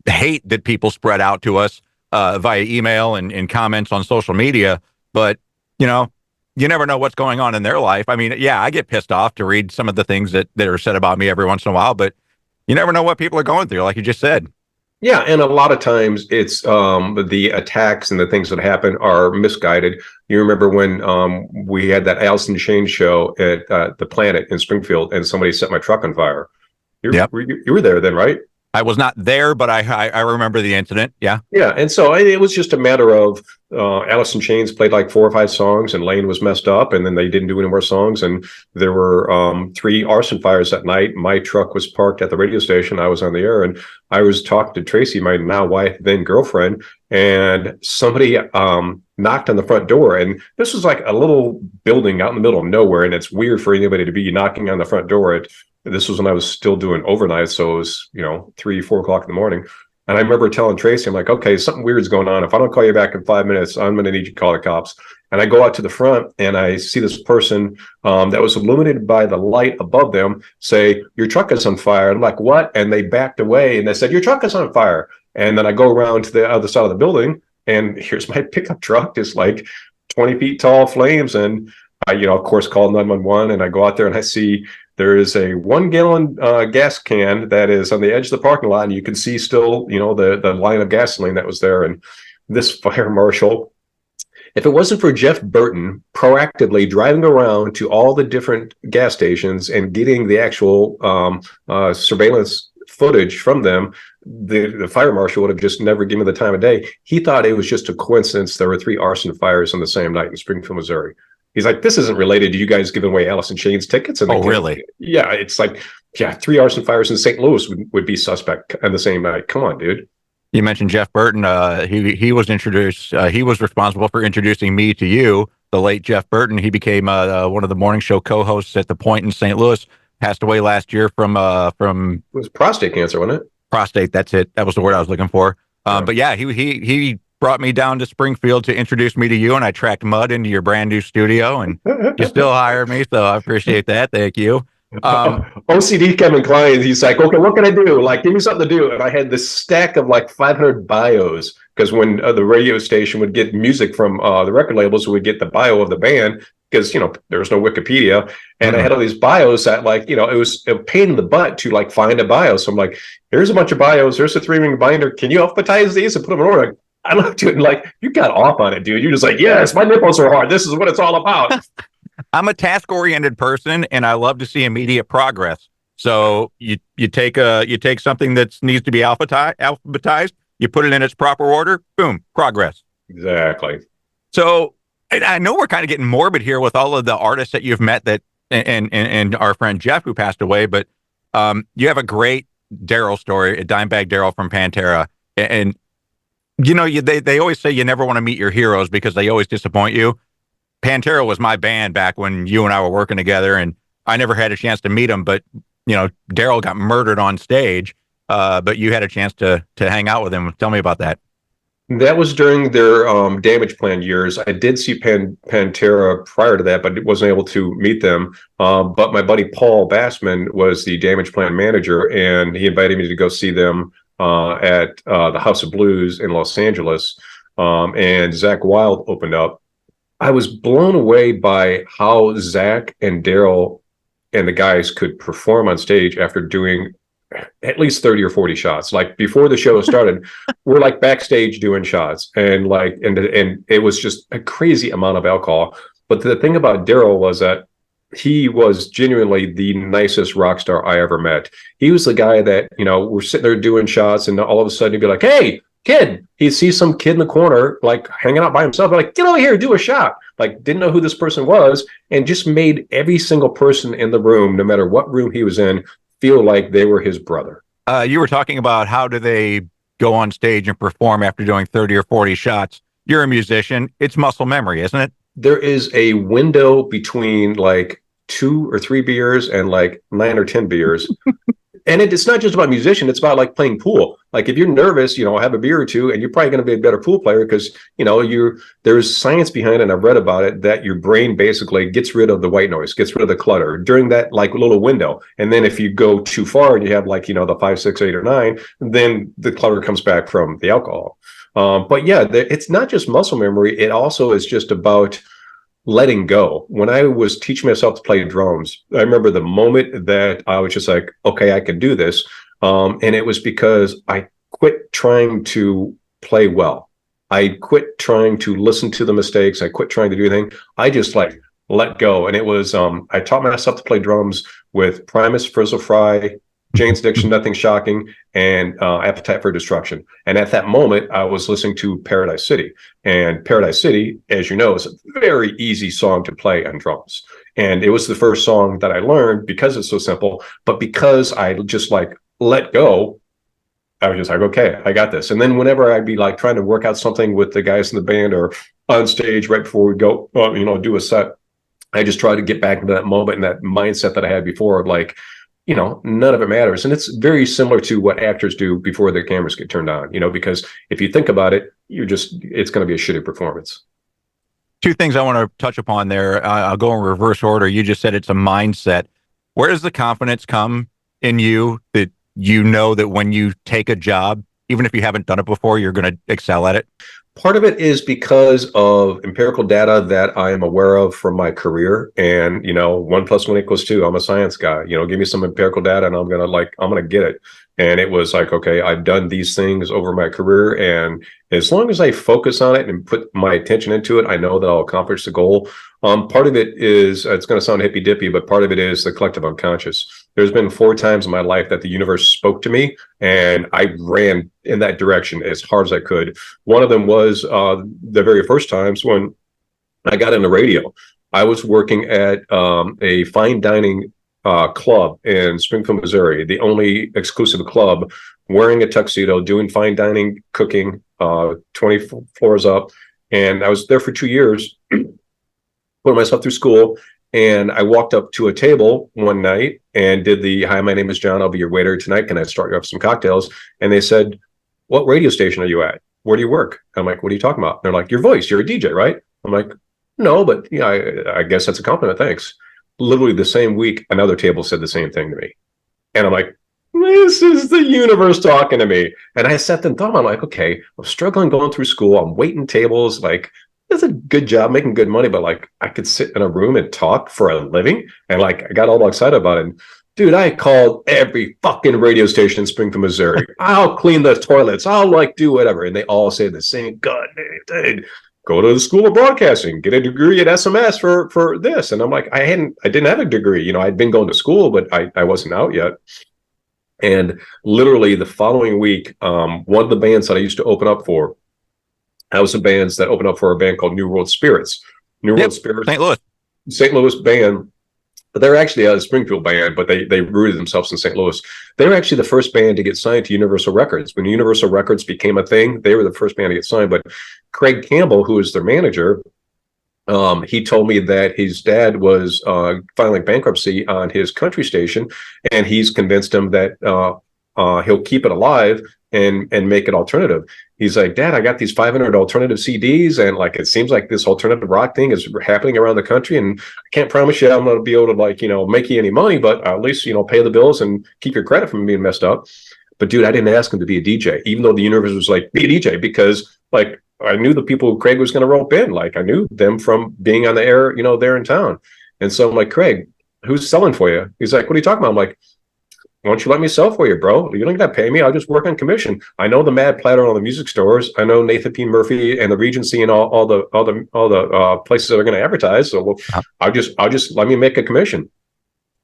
hate that people spread out to us via email and comments on social media. But, you never know what's going on in their life. I mean, yeah, I get pissed off to read some of the things that are said about me every once in a while, but you never know what people are going through, like you just said. Yeah, and a lot of times it's the attacks and the things that happen are misguided. You remember when we had that Allison Chain show at the Planet in Springfield, and somebody set my truck on fire. You were there then, right? I was not there, but I remember the incident. Yeah. Yeah, and so it was just a matter of Allison Chains played like 4 or 5 songs, and Lane was messed up, and then they didn't do any more songs, and there were 3 arson fires that night. My truck was parked at the radio station. I was on the air, and I was talking to Tracy, my now wife, then girlfriend, and somebody knocked on the front door. And this was like a little building out in the middle of nowhere, and it's weird for anybody to be knocking on the front door. This was when I was still doing overnight, so it was 3, 4 o'clock in the morning. And I remember telling Tracy, I'm like, okay, something weird's going on. If I don't call you back in 5 minutes, I'm going to need you to call the cops. And I go out to the front, and I see this person that was illuminated by the light above them say, your truck is on fire. I'm like, what? And they backed away, and they said, your truck is on fire. And then I go around to the other side of the building, and here's my pickup truck, just like 20 feet tall flames. And I, of course, call 911, and I go out there, and I see there is a 1-gallon gas can that is on the edge of the parking lot, and you can see still, the line of gasoline that was there. And this fire marshal, if it wasn't for Jeff Burton proactively driving around to all the different gas stations and getting the actual surveillance footage from them, the fire marshal would have just never given the time of day. He thought it was just a coincidence there were 3 arson fires on the same night in Springfield, Missouri. He's like, this isn't related to you guys giving away Allison Chains tickets. And really? Yeah, it's like, 3 arson fires in St. Louis would be suspect on the same night. Come on, dude. You mentioned Jeff Burton. He was introduced. He was responsible for introducing me to you, the late Jeff Burton. He became one of the morning show co-hosts at The Point in St. Louis. Passed away last year from it was prostate cancer, wasn't it? Prostate. That's it. That was the word I was looking for. But yeah, he brought me down to Springfield to introduce me to you, and I tracked mud into your brand new studio, and you still hire me, so I appreciate that. Thank you. OCD Kevin Klein, he's like, okay, what can I do? Like, give me something to do. And I had this stack of like 500 bios, because when the radio station would get music from the record labels, we would get the bio of the band, because there was no Wikipedia, and I had all these bios that it was a pain in the butt to like find a bio. So I'm like, here's a bunch of bios, there's a 3-ring binder, can you alphabetize these and put them in order? I looked at it and like, you got off on it, dude. You're just like, yes, my nipples are hard. This is what it's all about. I'm a task-oriented person, and I love to see immediate progress. So you take something that needs to be alphabetized, you put it in its proper order, boom, progress. Exactly. So I know we're kind of getting morbid here with all of the artists that you've met that, and our friend Jeff who passed away, but you have a great Daryl story, a Dimebag Daryl from Pantera, and you know they always say you never want to meet your heroes because they always disappoint you. Pantera was my band back when you and I were working together, and I never had a chance to meet him. But you know, Daryl got murdered on stage, but you had a chance to hang out with him. Tell me about that. That was during their Damage Plan years. I did see Pantera prior to that, but wasn't able to meet them. But my buddy Paul Bassman was the Damage Plan manager, and he invited me to go see them at the House of Blues in Los Angeles. And Zakk Wylde opened up. I was blown away by how Zakk and Daryl and the guys could perform on stage after doing at least 30 or 40 shots. Like before the show started, we're like backstage doing shots, and like and it was just a crazy amount of alcohol. But the thing about Daryl was that he was genuinely the nicest rock star I ever met. He was the guy that, you know, we're sitting there doing shots, and all of a sudden he'd be like, "Hey, kid," he'd see some kid in the corner like hanging out by himself, like, "Get over here, do a shot." Like, didn't know who this person was, and just made every single person in the room, no matter what room he was in, feel like they were his brother. You were talking about how do they go on stage and perform after doing 30 or 40 shots. You're a musician. It's muscle memory, isn't it? There is a window between like 2 or 3 beers and like 9 or 10 beers. And it's not just about musician. It's about like playing pool. Like if you're nervous, you know, have a beer or two, and you're probably going to be a better pool player because, you know, there's science behind it, and I've read about it, that your brain basically gets rid of the white noise, gets rid of the clutter during that like little window. And then if you go too far and you have like, you know, the 5, 6, 8, or 9, then the clutter comes back from the alcohol. But yeah, it's not just muscle memory. It also is just about letting go. When I was teaching myself to play drums, I remember the moment that I was just like, okay, I can do this. And it was because I quit trying to play well. I quit trying to listen to the mistakes. I quit trying to do anything. I just like let go. And it was, I taught myself to play drums with Primus, Frizzle Fry, Jane's Addiction, Nothing Shocking, and Appetite for Destruction. And at that moment, I was listening to Paradise City. And Paradise City, as you know, is a very easy song to play on drums. And it was the first song that I learned because it's so simple, but because I just like let go, I was just like, okay, I got this. And then whenever I'd be like trying to work out something with the guys in the band or on stage right before we go, you know, do a set, I just try to get back into that moment and that mindset that I had before of like, you know, none of it matters. And it's very similar to what actors do before their cameras get turned on, you know, because if you think about it, it's going to be a shitty performance. 2 things I want to touch upon there. I'll go in reverse order. You just said it's a mindset. Where does the confidence come in you that you know that when you take a job, even if you haven't done it before, you're going to excel at it? Part of it is because of empirical data that I am aware of from my career. And, you know, 1 + 1 = 2. I'm a science guy. You know, give me some empirical data and I'm going to get it. And it was like, okay, I've done these things over my career. And as long as I focus on it and put my attention into it, I know that I'll accomplish the goal. Part of it is, it's going to sound hippy dippy, but part of it is the collective unconscious. There's been 4 times in my life that the universe spoke to me and I ran in that direction as hard as I could. One of them was the very first times when I got into radio. I was working at a fine dining club in Springfield, Missouri, the only exclusive club, wearing a tuxedo, doing fine dining, cooking, 20 floors up. And I was there for 2 years, put myself through school. And I walked up to a table one night and did the, "Hi, my name is John. I'll be your waiter tonight. Can I start you off some cocktails?" And they said, "What radio station are you at? Where do you work?" I'm like, "What are you talking about?" And they're like, "Your voice, you're a DJ, right?" I'm like, "No, but yeah, I guess that's a compliment. Thanks." Literally the same week, another table said the same thing to me. And I'm like, this is the universe talking to me. And I sat there and thought, I'm like, okay, I'm struggling going through school. I'm waiting tables. Like, it's a good job, making good money, but like I could sit in a room and talk for a living. And like, I got all excited about it. And Dude, I called every fucking radio station in Springfield, Missouri. I'll clean the toilets. I'll like do whatever. And they all say the same, God, dude, go to the School of Broadcasting, get a degree at SMS for this. And I'm like, I didn't have a degree. You know, I'd been going to school, but I wasn't out yet. And literally the following week, one of the bands that I used to open up for, I was in bands that opened up for a band called New World Spirits. New World Spirits, St. Louis band. But they're actually a Springfield band, but they rooted themselves in St. Louis. They were actually the first band to get signed to Universal Records. When Universal Records became a thing, they were the first band to get signed. But Craig Campbell, who was their manager, he told me that his dad was filing bankruptcy on his country station, and he's convinced him that he'll keep it alive and make it alternative. He's like, Dad, I got these 500 alternative CDs, and like it seems like this alternative rock thing is happening around the country, and I can't promise you I'm going to be able to like, you know, make you any money, but at least, you know, pay the bills and keep your credit from being messed up. But dude, I didn't ask him to be a DJ, even though the universe was like, be a DJ, because like I knew the people Craig was going to rope in. Like I knew them from being on the air, you know, there in town. And so I'm like, Craig, who's selling for you? He's like, what are you talking about? I'm like, why don't you let me sell for you, bro? You don't got to pay me. I'll just work on commission. I know the Mad Platter and all the music stores. I know Nathan P. Murphy and the Regency and all the places that are going to advertise. So I'll just let me make a commission.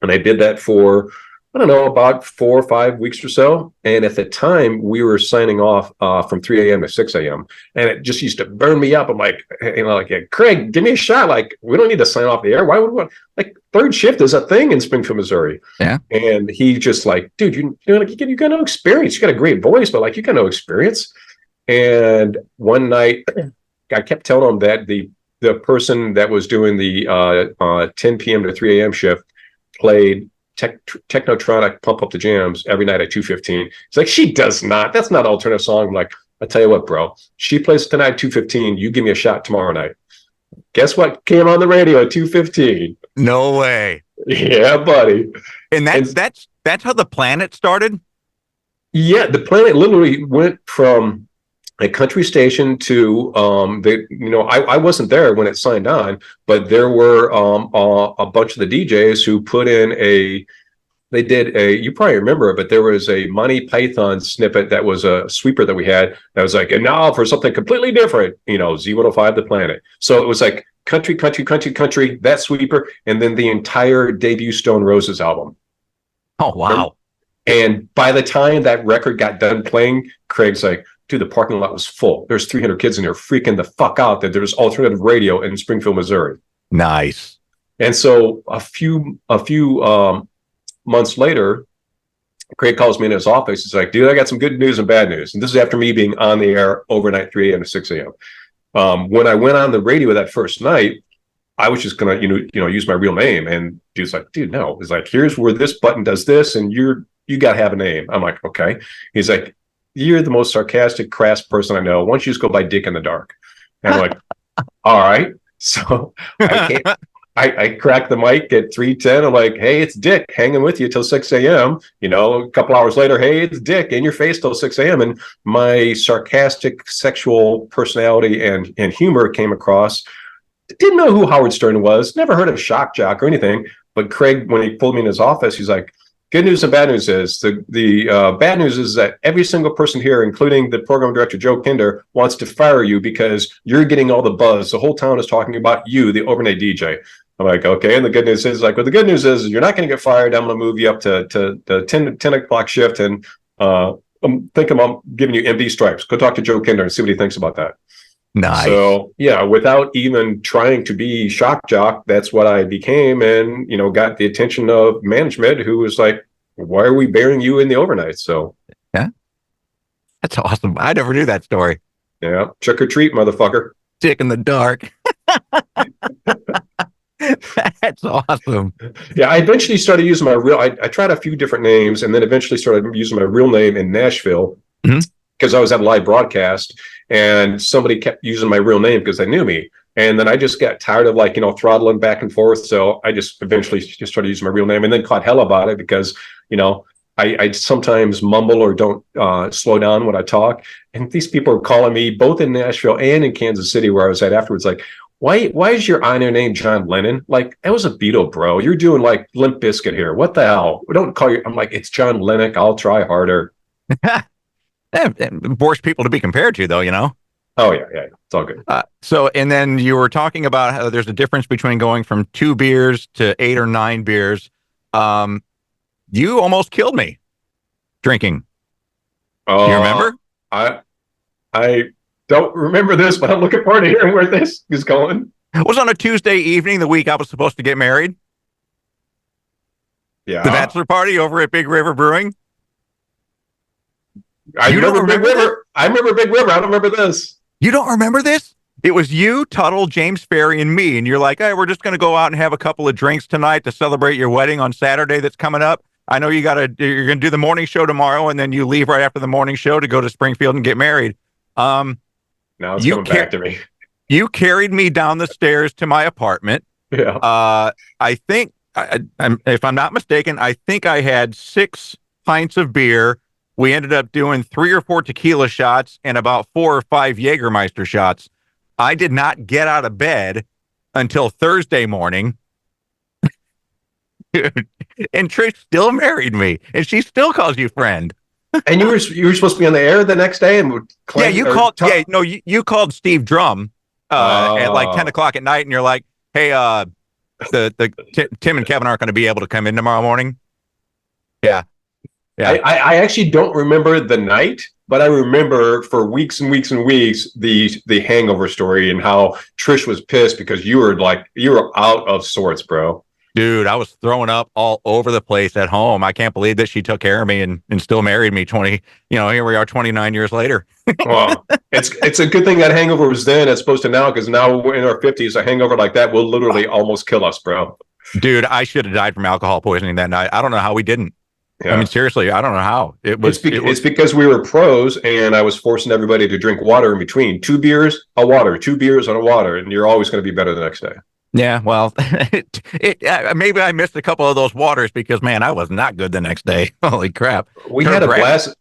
And I did that for, I don't know, about 4 or 5 weeks or so. And at the time, we were signing off from 3 a.m. to 6 a.m. And it just used to burn me up. I'm like, you know, like, Craig, give me a shot. Like, we don't need to sign off the air. Why would we? Like, third shift is a thing in Springfield, Missouri. Yeah. And he just like, dude, you got no experience. You got a great voice, but like, you got no experience. And one night, I kept telling him that the person that was doing the 10 p.m. to 3 a.m. shift played Technotronic Pump Up the Jams every night at 2:15. It's like, she does not. That's not an alternative song. I'm like, I tell you what, bro. She plays tonight at 2:15. You give me a shot tomorrow night. Guess what came on the radio at 2:15? No way. Yeah, buddy. And that's how the Planet started? Yeah, the Planet literally went from a country station to I wasn't there when it signed on, but there were a bunch of the DJs who put in you probably remember it, but there was a Monty Python snippet that was a sweeper that we had that was like, and now for something completely different, Z105 The Planet. So it was like country, that sweeper, and then the entire debut Stone Roses album. Oh, wow. And by the time that record got done playing, Craig's like, dude, the parking lot was full. There's 300 kids in there freaking the fuck out that there's alternative radio in Springfield, Missouri. Nice. And so a few months later, Craig calls me in his office. He's like, dude, I got some good news and bad news. And this is after me being on the air overnight, 3 a.m. to 6 a.m. When I went on the radio that first night, I was just going to, use my real name. And dude's like, dude, no. He's like, here's where this button does this. And you got to have a name. I'm like, okay. He's like, you're the most sarcastic, crass person I know. Why don't you just go by Dick in the Dark? And I'm like, all right. So I crack the mic at 3:10. I'm like, hey, it's Dick hanging with you till 6 a.m. A couple hours later, hey, it's Dick in your face till 6 a.m. And my sarcastic sexual personality and humor came across. Didn't know who Howard Stern was. Never heard of Shock Jock or anything. But Craig, when he pulled me in his office, he's like, good news and bad news is the bad news is that every single person here, including the program director, Joe Kinder, wants to fire you because you're getting all the buzz. The whole town is talking about you, the overnight DJ. I'm like, okay. And the good news is the good news is you're not going to get fired. I'm going to move you up to the 10 o'clock shift. And I'm thinking I'm giving you MD stripes. Go talk to Joe Kinder and see what he thinks about that. Nice. So yeah, without even trying to be shock jock, that's what I became, and got the attention of management, who was like, "Why are we burying you in the overnight?" So yeah, that's awesome. I never knew that story. Yeah, trick or treat, motherfucker. Dick in the Dark. That's awesome. Yeah, I eventually started using my real. I tried a few different names, and then eventually started using my real name in Nashville because I was at a live broadcast. And somebody kept using my real name because they knew me. And then I just got tired of throttling back and forth. So I just eventually just started using my real name, and then caught hell about it because, I sometimes mumble or don't slow down when I talk. And these people are calling me both in Nashville and in Kansas City, where I was at afterwards, like, why is your honor name John Lennon? Like, that was a Beatle, bro. You're doing like Limp Bizkit here. What the hell? Don't call you. I'm like, it's John Lennox. I'll try harder. Force people to be compared to, though, you know? Oh, yeah. It's all good. And then you were talking about how there's a difference between going from 2 beers to 8 or 9 beers. You almost killed me drinking. Do you remember? I don't remember this, but I'm looking forward to hearing where this is going. It was on a Tuesday evening, the week I was supposed to get married. Yeah. The bachelor party over at Big River Brewing. I remember Big River. I remember Big River. I don't remember this. You don't remember this? It was you, Tuttle, James Ferry, and me. And you're like, hey, we're just going to go out and have a couple of drinks tonight to celebrate your wedding on Saturday that's coming up. I know you're going to do the morning show tomorrow, and then you leave right after the morning show to go to Springfield and get married. Now it's coming back to me. You carried me down the stairs to my apartment. Yeah. I think, if I'm not mistaken, I think I had 6 pints of beer. We ended up doing 3 or 4 tequila shots and about 4 or 5 Jägermeister shots. I did not get out of bed until Thursday morning. And Trish still married me, and she still calls you friend. And you were supposed to be on the air the next day, and you called. You called Steve Drum at like 10 o'clock at night, and you're like, "Hey, Tim and Kevin aren't going to be able to come in tomorrow morning." Yeah. I actually don't remember the night, but I remember for weeks and weeks and weeks the hangover story and how Trish was pissed because you were out of sorts, bro. Dude, I was throwing up all over the place at home. I can't believe that she took care of me and still married me here we are 29 years later. Well, it's a good thing that hangover was then as opposed to now, because now we're in our 50s. A hangover like that will literally almost kill us, bro. Dude, I should have died from alcohol poisoning that night. I don't know how we didn't. Yeah. I mean, seriously, I don't know how. It's because we were pros, and I was forcing everybody to drink water in between. 2 beers, a water, 2 beers on a water, and you're always going to be better the next day. Yeah, well, maybe I missed a couple of those waters because, man, I was not good the next day. Holy crap. We had a blast.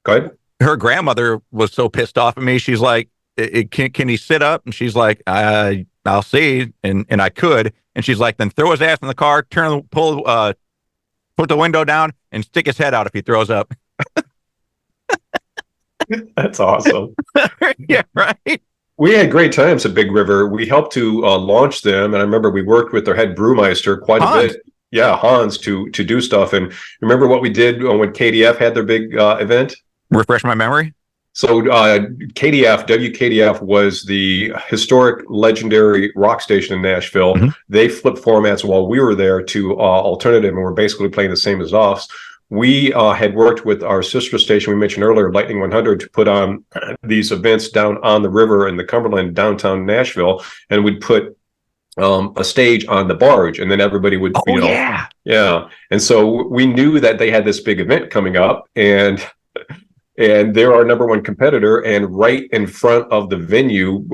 Go ahead. Her grandmother was so pissed off at me. She's like, can he sit up? And she's like, I'll see. And I could. And she's like, then throw his ass in the car, put the window down, and stick his head out if he throws up. That's awesome. Yeah, right. We had great times at Big River. We helped to launch them, and I remember we worked with their head brewmeister quite a bit. Yeah, Hans, to do stuff. And remember what we did when KDF had their big event? Refresh my memory. So WKDF was the historic, legendary rock station in Nashville. Mm-hmm. They flipped formats while we were there to alternative, and we're basically playing the same as us. We had worked with our sister station we mentioned earlier, Lightning 100, to put on these events down on the river in the Cumberland, downtown Nashville, and we'd put a stage on the barge, and then everybody would, yeah. And so we knew that they had this big event coming up, and they're our number one competitor. And right in front of the venue,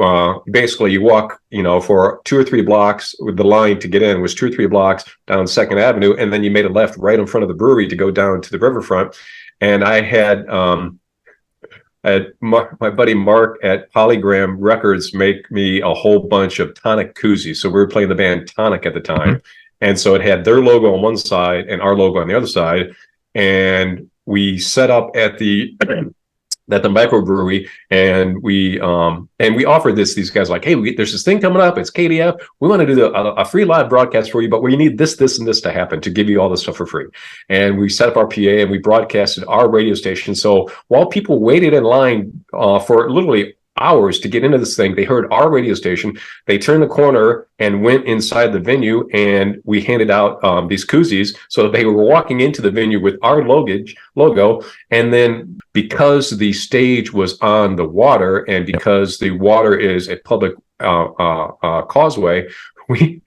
basically you walk, for 2 or 3 blocks with the line to get in was 2 or 3 blocks down 2nd Avenue. And then you made a left right in front of the brewery to go down to the riverfront. And I had my buddy Mark at Polygram Records make me a whole bunch of Tonic koozies. So we were playing the band Tonic at the time. Mm-hmm. And so it had their logo on one side and our logo on the other side. And we set up at the microbrewery, and we offered these guys like, hey, there's this thing coming up. It's KDF. We want to do a free live broadcast for you, but we need this, and this to happen to give you all this stuff for free. And we set up our PA, and we broadcasted our radio station. So while people waited in line for literally hours to get into this thing, they heard our radio station. They turned the corner and went inside the venue, and we handed out these koozies. So they were walking into the venue with our logo. And then because the stage was on the water, and because the water is a public causeway, we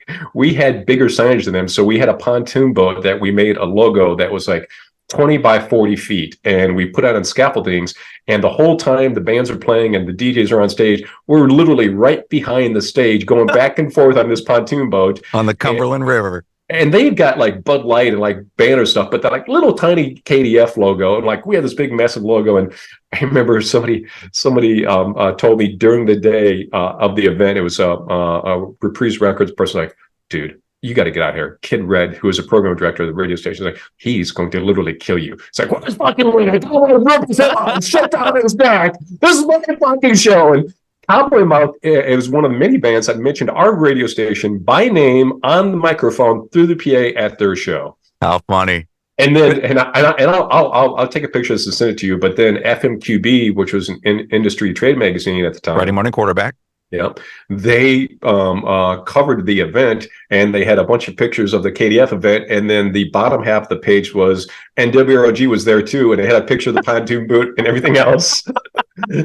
had bigger signage than them. So we had a pontoon boat that we made a logo that was like 20 by 40 feet, and we put out on scaffoldings, and the whole time the bands are playing and the DJs are on stage, we're literally right behind the stage going back and forth on this pontoon boat on the Cumberland River. and they've got like Bud Light and like banner stuff, but that like little tiny KDF logo, and like we had this big massive logo. And I remember somebody told me during the day of the event, it was a Reprise Records person, like, dude, you got to get out here. Kid Red, who was a program director of the radio station, like, he's going to literally kill you. It's like, what is fucking Lenac? I want to rip his head off and shut down his back. This is my fucking show. And Cowboy Mouth, it was one of the many bands that mentioned our radio station by name on the microphone through the PA at their show. How funny! And then, I'll take a picture of this and send it to you. But then FMQB, which was an industry trade magazine at the time, Friday Morning Quarterback. Yeah, they covered the event, and they had a bunch of pictures of the KDF event, and then the bottom half of the page was, and WROG was there too, and they had a picture of the pontoon boot and everything else.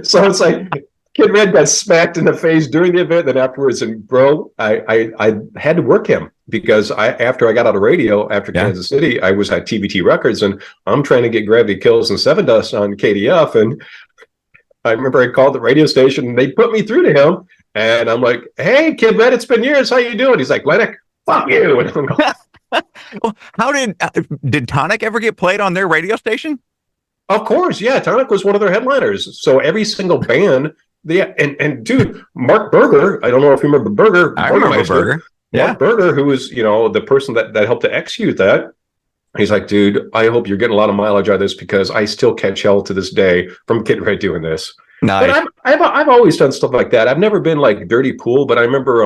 So it's like Kid Red got smacked in the face during the event, then afterwards, and bro, I had to work him because after I got out of radio after Kansas City, I was at TVT Records, and I'm trying to get Gravity Kills and Seven Dust on KDF, and I remember I called the radio station, and they put me through to him. And I'm like, hey, Kid Red, it's been years. How you doing? He's like, Lenac, fuck you. And I'm going, well, how did Tonic ever get played on their radio station? Of course, yeah. Tonic was one of their headliners. So every single band, and dude, Mark Berger, I don't know if you remember Berger. I remember Berger. Yeah. Mark Berger, who was, the person that helped to execute that. He's like, dude, I hope you're getting a lot of mileage out of this because I still catch hell to this day from Kid Red doing this. Nice. But I've always done stuff like that. I've never been like dirty pool, but I remember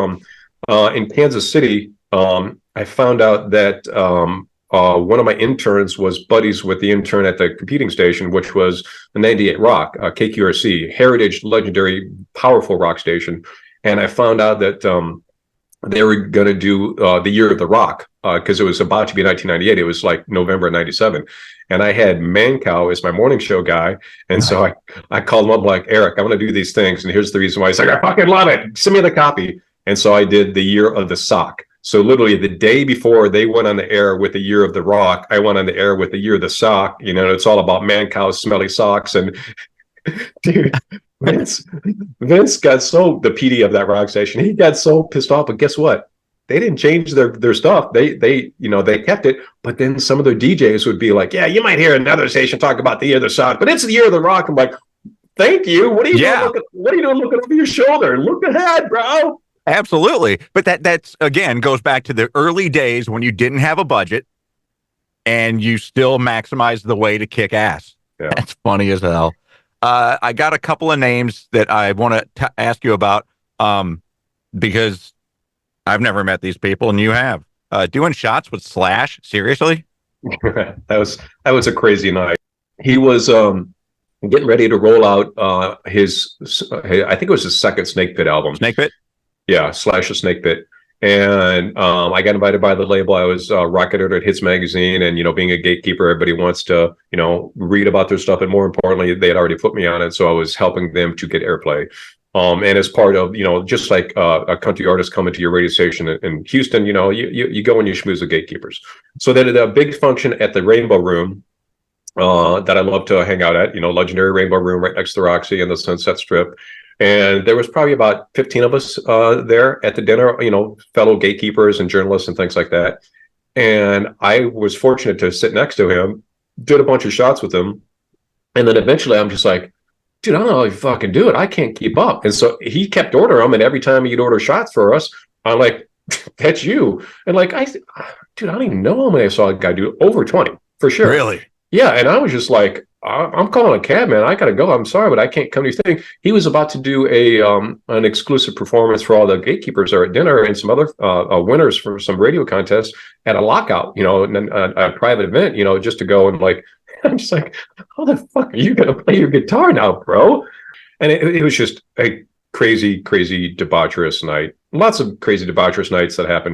in Kansas City, I found out that one of my interns was buddies with the intern at the competing station, which was the 98 Rock, KQRC, heritage, legendary, powerful rock station. And I found out that they were going to do the Year of the Rock because it was about to be 1998. It was like November of 97. And I had Mancow as my morning show guy. And so I called him up like, Eric, I'm going to do these things. And here's the reason why. He's like, I fucking love it. Send me the copy. And so I did the Year of the Sock. So literally the day before they went on the air with the Year of the Rock, I went on the air with the Year of the Sock. It's all about Mancow's smelly socks. And dude, Vince got so, the PD of that rock station, he got so pissed off. But guess what? They didn't change their stuff. They kept it. But then some of their DJs would be like, yeah, you might hear another station talk about the Year of the Sock, but it's the Year of the Rock. I'm like, thank you. What are you doing? What are you doing looking over your shoulder? Look ahead, bro. Absolutely. But that's again goes back to the early days when you didn't have a budget and you still maximized the way to kick ass. Yeah. That's funny as hell. I got a couple of names that I want to ask you about because I've never met these people and you have. Doing shots with Slash, seriously? that was a crazy night. He was getting ready to roll out his I think it was his second Snake Pit album. Snake Pit? Yeah, Slash of Snake Pit. And I got invited by the label. I was rock editor at Hits Magazine, and being a gatekeeper, everybody wants to read about their stuff, and more importantly, they had already put me on it, so I was helping them to get airplay. And as part of just like a country artist coming to your radio station in Houston, you go and you schmooze the gatekeepers. So they did a big function at the Rainbow Room that I love to hang out at. Legendary Rainbow Room right next to the Roxy and the Sunset Strip. And there was probably about 15 of us there at the dinner, fellow gatekeepers and journalists and things like that. And I was fortunate to sit next to him, did a bunch of shots with him. And then eventually I'm just like, dude, I don't know how you fucking do it. I can't keep up. And so he kept ordering them. And every time he'd order shots for us, I'm like, that's you. And like, dude, I don't even know how many I saw a guy do. Over 20 for sure. Really? Yeah. And I was just like, I'm calling a cab, man. I gotta go. I'm sorry, but I can't come to your thing. He was about to do an exclusive performance for all the gatekeepers there at dinner and some other winners for some radio contests at a lockout, and then a private event, just to go and like, I'm just like, how the fuck are you gonna play your guitar now, bro? And it was just a crazy, crazy debaucherous night. Lots of crazy debaucherous nights that happen.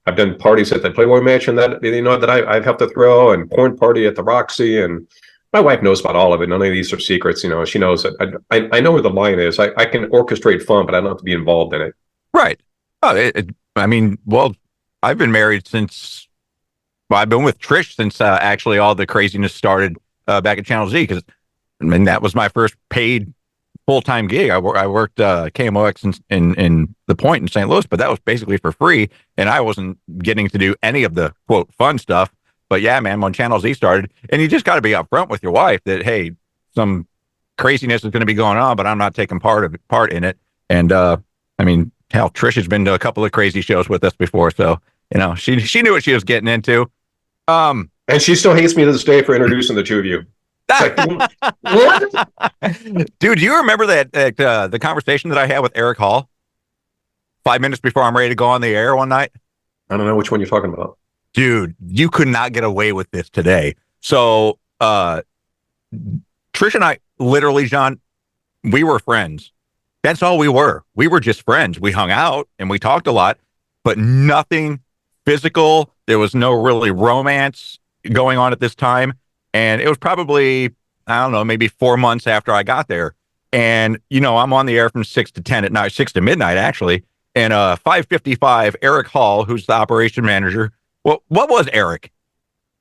I've done parties at the Playboy Mansion that that I've helped to throw, and porn party at the Roxy, and my wife knows about all of it. None of these are secrets. She knows that I know where the line is. I can orchestrate fun, but I don't have to be involved in it. Right. Oh, I've been married since. Well, I've been with Trish since actually all the craziness started back at Channel Z, because that was my first paid full-time gig. I worked KMOX in the Point in St. Louis, but that was basically for free, and I wasn't getting to do any of the quote fun stuff. But yeah, man, when Channel Z started, and you just got to be upfront with your wife that, hey, some craziness is going to be going on, but I'm not taking part in it. And I mean, hell, Trish has been to a couple of crazy shows with us before, so you know she knew what she was getting into. And she still hates me to this day for introducing the two of you. Like, what? Dude, do you remember that the conversation that I had with Eric Hall 5 minutes before I'm ready to go on the air one night? I don't know which one you're talking about. Dude, you could not get away with this today. So Trish and I, literally, John, we were friends. That's all we were. We were just friends. We hung out and we talked a lot, but nothing physical. There was no really romance going on at this time. And it was probably, I don't know, maybe 4 months after I got there. And, you know, I'm on the air from 6 to 10 at night, 6 to midnight, actually. And 5:55, Eric Hall, who's the operation manager. Well, what was Eric?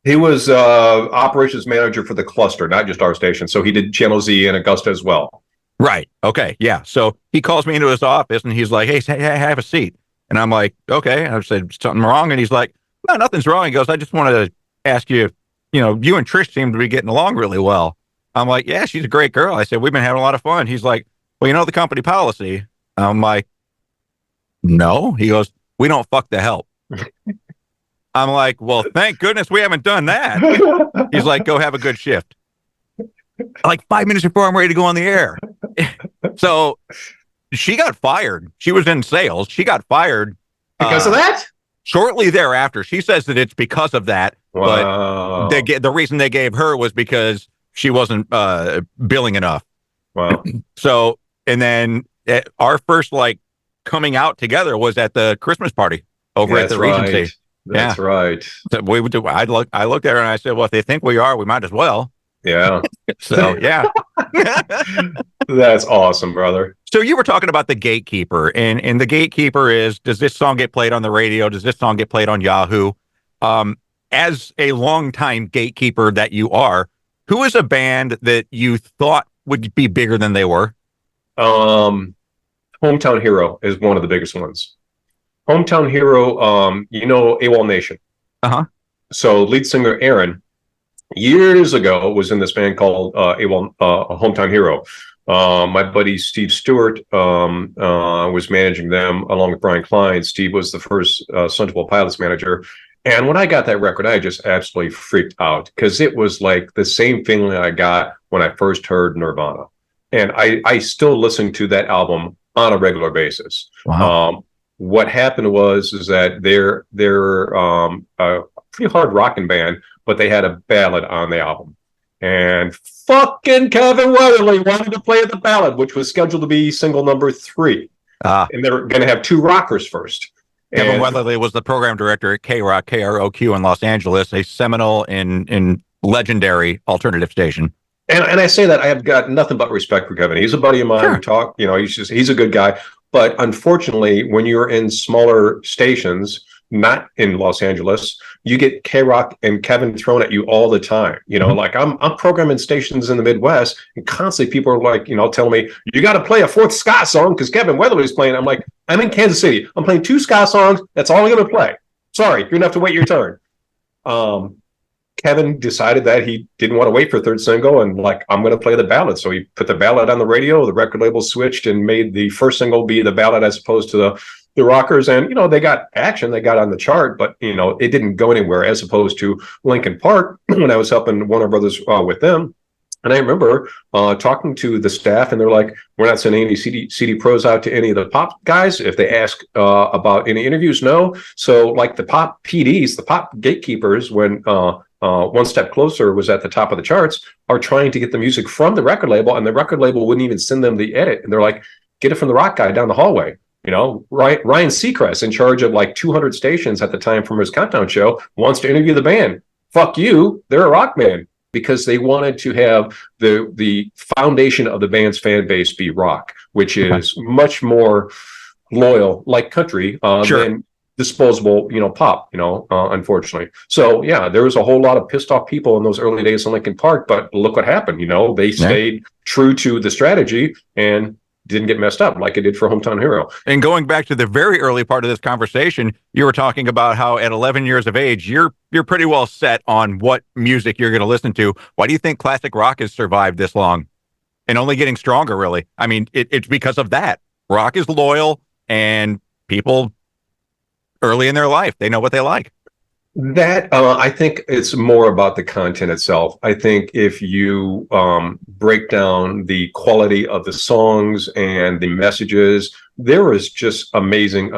He was operations manager for the cluster, not just our station. So he did Channel Z and Augusta as well. Right. Okay. Yeah. So he calls me into his office and he's like, hey, have a seat. And I'm like, okay. I said, something wrong? And he's like, no, nothing's wrong. He goes, I just wanted to ask you, you know, you and Trish seem to be getting along really well. I'm like, yeah, she's a great girl. I said, we've been having a lot of fun. He's like, well, you know the company policy? I'm like, no. He goes, we don't fuck the help. I'm like, well, thank goodness we haven't done that. He's like, go have a good shift. Like 5 minutes before I'm ready to go on the air. So she got fired. She was in sales. She got fired. Because of that? Shortly thereafter. She says that it's because of that. Wow. But the reason they gave her was because she wasn't billing enough. Wow. So, and then our first like coming out together was at the Christmas party over at the Regency. That's right. So I looked at her and I said, well, if they think we are, we might as well. Yeah. So, yeah. That's awesome, brother. So you were talking about the gatekeeper, and the gatekeeper is, does this song get played on the radio? Does this song get played on Yahoo? As a longtime gatekeeper that you are, who is a band that you thought would be bigger than they were? Hometown Hero is one of the biggest ones. Hometown Hero, you know, AWOL Nation. Uh-huh. So lead singer Aaron, years ago, was in this band called AWOL Hometown Hero. My buddy Steve Stewart was managing them along with Brian Klein. Steve was the first Sunderville Pilots manager. And when I got that record, I just absolutely freaked out because it was like the same feeling I got when I first heard Nirvana. And I still listen to that album on a regular basis. Wow. What happened was that they're a pretty hard rocking band, but they had a ballad on the album. And fucking Kevin Weatherly wanted to play the ballad, which was scheduled to be single number 3. And they were going to have 2 rockers first. Kevin Weatherly was the program director at K-Rock, KROQ in Los Angeles, a seminal and legendary alternative station. And I say that I have got nothing but respect for Kevin. He's a buddy of mine. Sure. We talk, you know, he's a good guy. But unfortunately, when you're in smaller stations, not in Los Angeles, you get K-Rock and Kevin thrown at you all the time. You know, like I'm programming stations in the Midwest, and constantly people are like, you know, telling me, you got to play a 4th ska song because Kevin Weatherly's playing. I'm like, I'm in Kansas City. I'm playing 2 ska songs. That's all I'm going to play. Sorry, you're going to have to wait your turn. Kevin decided that he didn't want to wait for 3rd single, and like, I'm going to play the ballad. So he put the ballad on the radio. The record label switched and made the first single be the ballad as opposed to the rockers. And, you know, they got action. They got on the chart, but, you know, it didn't go anywhere as opposed to Linkin Park when I was helping Warner Brothers with them. And I remember talking to the staff, and they're like, we're not sending any CD pros out to any of the pop guys. If they ask about any interviews, no. So like the pop PDs, the pop gatekeepers, when One Step Closer was at the top of the charts, are trying to get the music from the record label, and the record label wouldn't even send them the edit. And they're like, get it from the rock guy down the hallway. You know, Ryan Seacrest, in charge of like 200 stations at the time from his Countdown show, wants to interview the band. Fuck you, they're a rock band. Because they wanted to have the foundation of the band's fan base be rock, which is much more loyal, like country, Sure. than disposable, pop, unfortunately. So yeah, there was a whole lot of pissed off people in those early days in Lincoln Park, but look what happened. They stayed true to the strategy and didn't get messed up like it did for Hometown Hero. And going back to the very early part of this conversation, you were talking about how at 11 years of age, you're pretty well set on what music you're going to listen to. Why do you think classic rock has survived this long and only getting stronger, really? I mean, it's because of that. Rock is loyal, and people early in their life, they know what they like. That I think it's more about the content itself. I think if you break down the quality of the songs and the messages, there is just amazing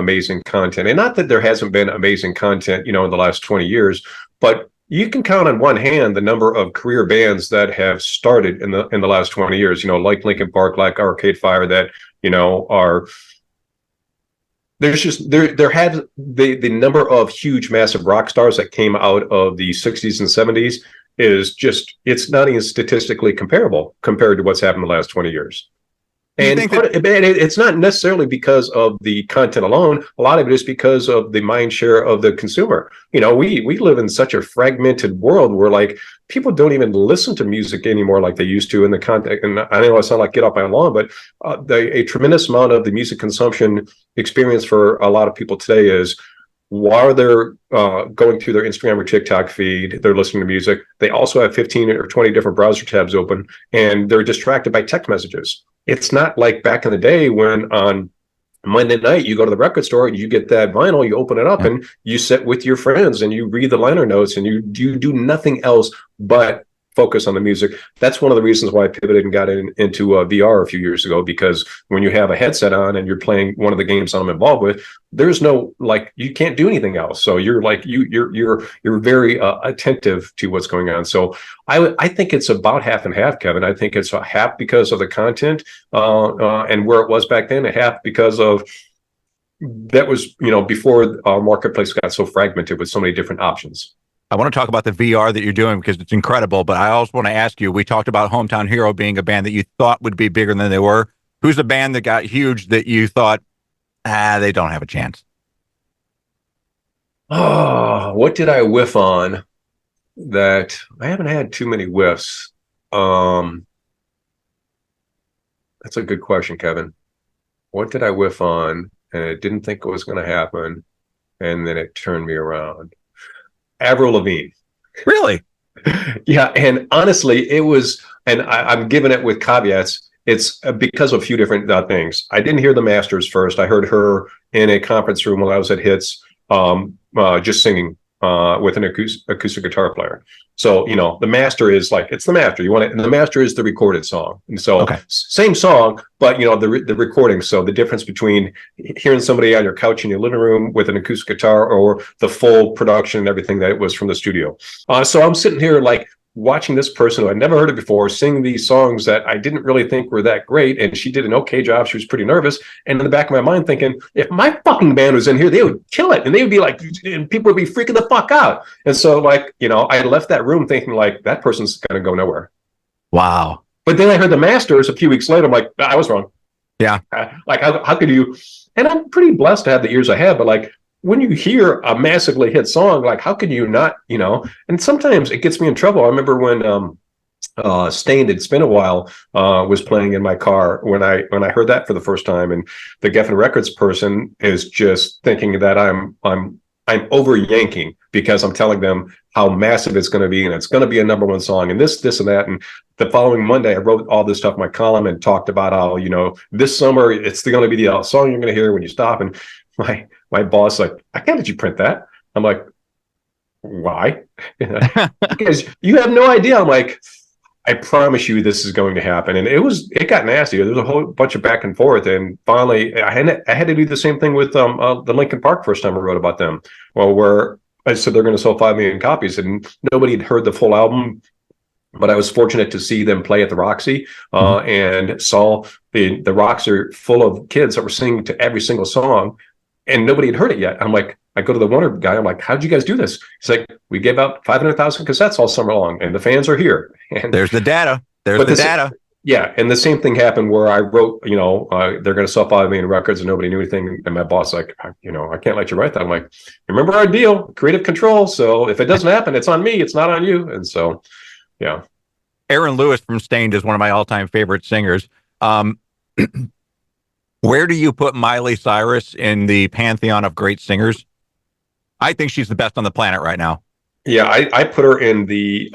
content. And not that there hasn't been amazing content, in the last 20 years, but you can count on one hand the number of career bands that have started in the last 20 years, like Linkin Park, like Arcade Fire, that, are. There's just there have the number of huge, massive rock stars that came out of the 60s and 70s is just, it's not even statistically comparable compared to what's happened in the last 20 years. And it's not necessarily because of the content alone. A lot of it is because of the mind share of the consumer. We live in such a fragmented world where like people don't even listen to music anymore like they used to in the context. And I know I sound like get off my lawn, but a tremendous amount of the music consumption experience for a lot of people today is while they're going through their Instagram or TikTok feed, they're listening to music. They also have 15 or 20 different browser tabs open, and they're distracted by text messages. It's not like back in the day when on Monday night you go to the record store, you get that vinyl, you open it up, and you sit with your friends and you read the liner notes, and you do nothing else but focus on the music. That's one of the reasons why I pivoted and got into VR a few years ago, because when you have a headset on and you're playing one of the games I'm involved with, there's no, like, you can't do anything else. So you're like, you're very attentive to what's going on. So I think it's about half and half, Kevin. I think it's a half because of the content and where it was back then, a half because of that was, before our marketplace got so fragmented with so many different options. I want to talk about the VR that you're doing because it's incredible, but I also want to ask you, we talked about Hometown Hero being a band that you thought would be bigger than they were. Who's a band that got huge that you thought, they don't have a chance? Oh, what did I whiff on that? I haven't had too many whiffs. That's a good question, Kevin. What did I whiff on and I didn't think it was going to happen, and then it turned me around? Avril Lavigne. Really? Yeah. And honestly, it was, and I'm giving it with caveats. It's because of a few different things. I didn't hear the Masters first. I heard her in a conference room while I was at Hits, just singing with an acoustic guitar player. So, the Master is like, it's the Master. You want it, and the Master is the recorded song. And so same song, but the recording. So the difference between hearing somebody on your couch in your living room with an acoustic guitar or the full production and everything that it was from the studio. So I'm sitting here like watching this person who I'd never heard of before sing these songs that I didn't really think were that great, and she did an okay job. She was pretty nervous, and in the back of my mind thinking, if my fucking band was in here, they would kill it, and they would be like, and people would be freaking the fuck out. And so like, I left that room thinking like, that person's gonna go nowhere. Wow. But then I heard the Masters a few weeks later. I'm like, I was wrong. Yeah. Like how could you? And I'm pretty blessed to have the ears I have, but like, when you hear a massively hit song, like how can you not, and sometimes it gets me in trouble. I remember when Stained, It's Been a While was playing in my car when I heard that for the first time, and the Geffen Records person is just thinking that I'm over yanking because I'm telling them how massive it's going to be, and it's going to be a number one song, and this and that. And the following Monday, I wrote all this stuff in my column and talked about how, this summer it's going to be the song you're going to hear when you stop. And my boss like, I can't let you print that. I'm like, why? Because you have no idea. I'm like, I promise you this is going to happen. And it got nasty. There was a whole bunch of back and forth. And finally, I had to do the same thing with the Linkin Park first time I wrote about them. Well, where I said they're going to sell 5 million copies, and nobody had heard the full album. But I was fortunate to see them play at the Roxy and saw the Roxy full of kids that were singing to every single song. And nobody had heard it yet. I'm like, I go to the Warner guy. I'm like, how'd you guys do this? He's like, we gave out 500,000 cassettes all summer long, and the fans are here. And there's the data. There's the data. Yeah, and the same thing happened where I wrote, they're going to sell 5 million records and nobody knew anything. And my boss like, I can't let you write that. I'm like, remember our deal, creative control. So if it doesn't happen, it's on me. It's not on you. And so, yeah. Aaron Lewis from Stained is one of my all-time favorite singers. Where do you put Miley Cyrus in the pantheon of great singers? I think she's the best on the planet right now. Yeah, I put her in the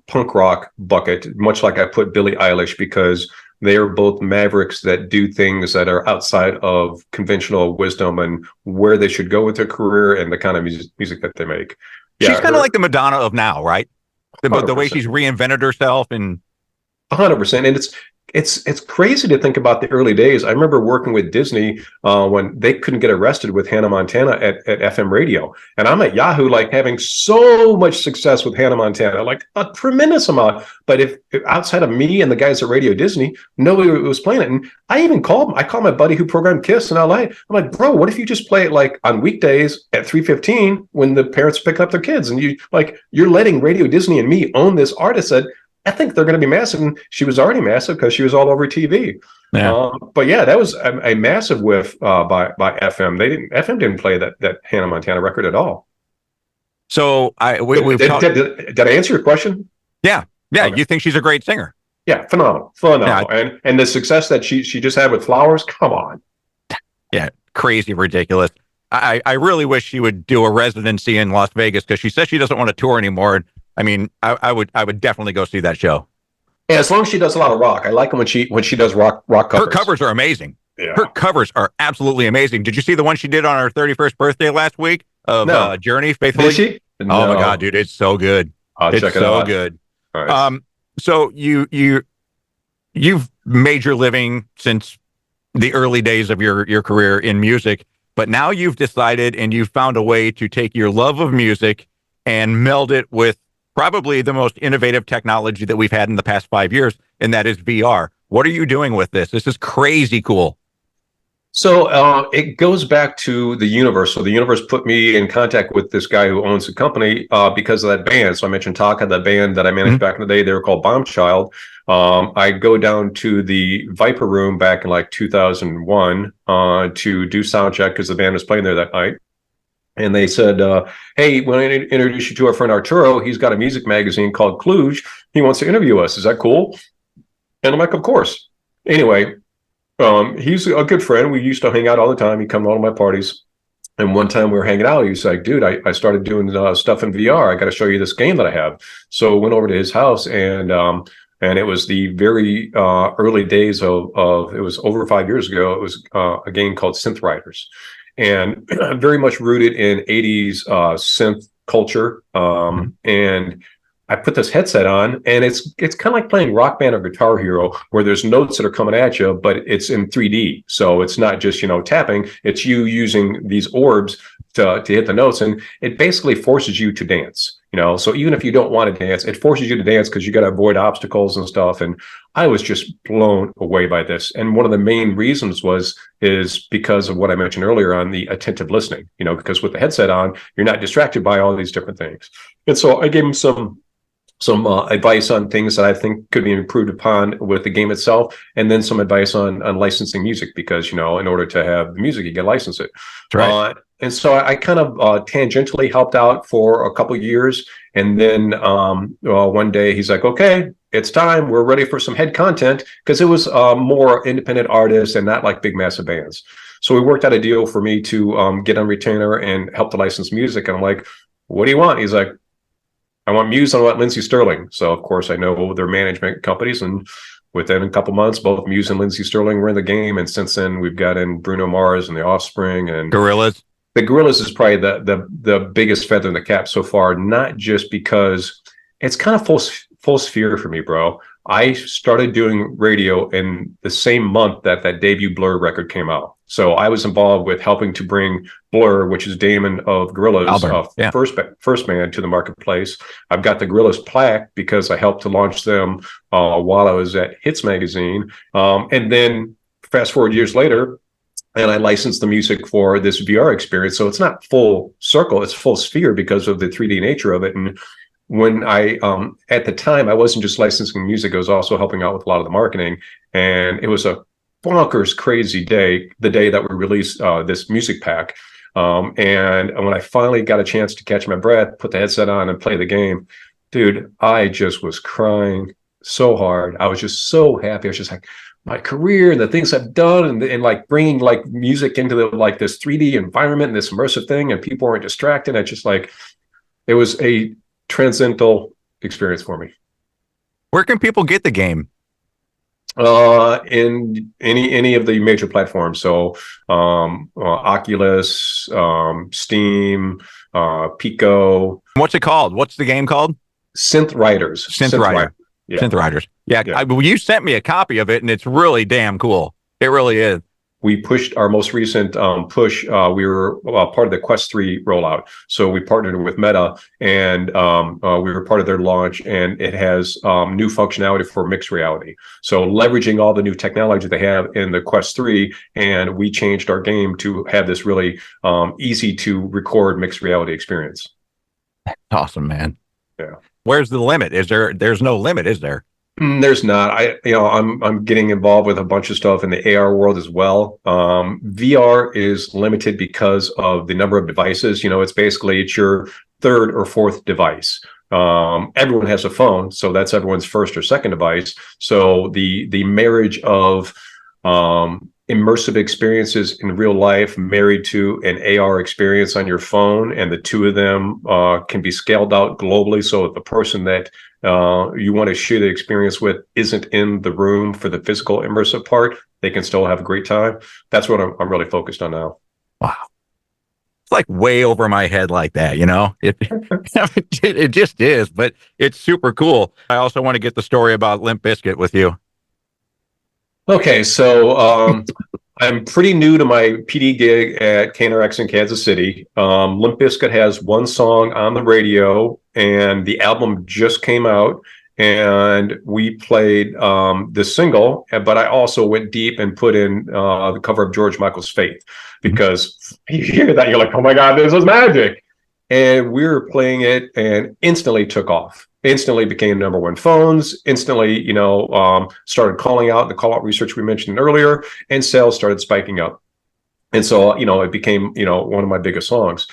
punk rock bucket, much like I put Billie Eilish, because they are both mavericks that do things that are outside of conventional wisdom and where they should go with their career and the kind of music that they make. Yeah, she's kind of like the Madonna of now, right? The way she's reinvented herself and 100%. And it's crazy to think about the early days. I remember working with Disney when they couldn't get arrested with Hannah Montana at FM radio. And I'm at Yahoo, like having so much success with Hannah Montana, like a tremendous amount. But if outside of me and the guys at Radio Disney, nobody was playing it. And I called my buddy who programmed Kiss in LA. I'm like, bro, what if you just play it like on weekdays at 3:15 when the parents pick up their kids? And you're letting Radio Disney and me own this artist that I think they're going to be massive. And she was already massive because she was all over TV. Yeah. But yeah, that was a massive whiff by FM. FM didn't play that Hannah Montana record at all. So did I answer your question? Yeah. Okay. You think she's a great singer? Yeah, phenomenal. Yeah. And the success that she just had with Flowers, come on. Yeah, crazy, ridiculous. I really wish she would do a residency in Las Vegas because she says she doesn't want to tour anymore. I mean, I would definitely go see that show. Yeah, as long as she does a lot of rock. I like it when she does rock covers. Her covers are amazing. Yeah. Her covers are absolutely amazing. Did you see the one she did on her 31st birthday last week of Journey, Faithfully? Did she? No. Oh my God, dude, it's so good. I'll check it out. It's so good. All right. So you've made your living since the early days of your career in music, but now you've decided and you've found a way to take your love of music and meld it with probably the most innovative technology that we've had in the past 5 years, and that is VR. What are you doing with this? This is crazy cool. So it goes back to the universe. So the universe put me in contact with this guy who owns the company because of that band. So I mentioned Taka, that band that I managed back in the day. They were called Bomb Child. I go down to the Viper Room back in like 2001 to do sound check because the band was playing there that night. And they said, hey, we want to introduce you to our friend Arturo. He's got a music magazine called Cluj. He wants to interview us. Is that cool? And I'm like, of course. Anyway, he's a good friend. We used to hang out all the time. He'd come to all of my parties. And one time we were hanging out. He was like, dude, I started doing stuff in VR. I got to show you this game that I have. So went over to his house and it was the very early days of it was over 5 years ago. It was a game called Synth Riders. And very much rooted in 80s synth culture. And I put this headset on, and it's kind of like playing Rock Band or Guitar Hero, where there's notes that are coming at you, but it's in 3D. So it's not just, tapping. It's you using these orbs to hit the notes. And it basically forces you to dance. So even if you don't want to dance, it forces you to dance because you got to avoid obstacles and stuff. And I was just blown away by this. And one of the main reasons is because of what I mentioned earlier on the attentive listening, because with the headset on, you're not distracted by all these different things. And so I gave him some advice on things that I think could be improved upon with the game itself, and then some advice on licensing music because, in order to have the music, you got to license it. Right. And so I kind of tangentially helped out for a couple of years. And then one day he's like, okay, it's time. We're ready for some head content because it was more independent artists and not like big, massive bands. So we worked out a deal for me to get on retainer and help to license music. And I'm like, what do you want? He's like, I want Muse and I want Lindsey Sterling. So, of course, I know their management companies. And within a couple months, both Muse and Lindsey Sterling were in the game. And since then, we've got in Bruno Mars and The Offspring and Gorillaz. The Gorillaz is probably the biggest feather in the cap so far, not just because it's kind of full sphere for me, bro. I started doing radio in the same month that debut Blur record came out. So I was involved with helping to bring Blur, which is Damon of Gorillaz, first band to the marketplace. I've got the Gorillaz plaque because I helped to launch them while I was at Hits Magazine. And then fast forward years later, and I licensed the music for this VR experience. So it's not full circle, it's full sphere because of the 3D nature of it. And when I at the time I wasn't just licensing music, I was also helping out with a lot of the marketing, and it was a bonkers crazy day, the day that we released this music pack. And when I finally got a chance to catch my breath, put the headset on and play the game, dude, I just was crying so hard. I was just so happy. I was just like, my career and the things I've done, and like bringing like music into the like this 3D environment and this immersive thing, and people weren't distracted. I just like, it was a transcendental experience for me. Where can people get the game? In any of the major platforms. So Oculus, Steam, Pico. What's it called? What's the game called? Synth Riders. Synth Rider. Yeah. Synth Riders. Yeah. Yeah. You sent me a copy of it, and it's really damn cool. It really is. We pushed our most recent push. We were part of the Quest 3 rollout. So we partnered with Meta, and we were part of their launch, and it has new functionality for mixed reality. So leveraging all the new technology they have in the Quest 3, and we changed our game to have this really easy to record mixed reality experience. Awesome, man. Yeah. Where's the limit? There's no limit, is there? There's not. I'm getting involved with a bunch of stuff in the AR world as well. VR is limited because of the number of devices. It's your third or fourth device. Everyone has a phone, so that's everyone's first or second device. So the marriage of immersive experiences in real life married to an AR experience on your phone, and the two of them can be scaled out globally. So if the person that you want to share the experience with isn't in the room for the physical immersive part, they can still have a great time. That's what I'm really focused on now. Wow. It's like way over my head like that, it just is, but it's super cool. I also want to get the story about Limp Bizkit with you. Okay, so I'm pretty new to my PD gig at KNRX in Kansas City. Limp Bizkit has one song on the radio, and the album just came out, and we played the single, but I also went deep and put in the cover of George Michael's Faith, because you hear that, you're like, oh my God, this is magic. And we were playing it and instantly took off. Instantly became number one phones, instantly, started calling out the call out research we mentioned earlier, and sales started spiking up. And so, it became, one of my biggest songs.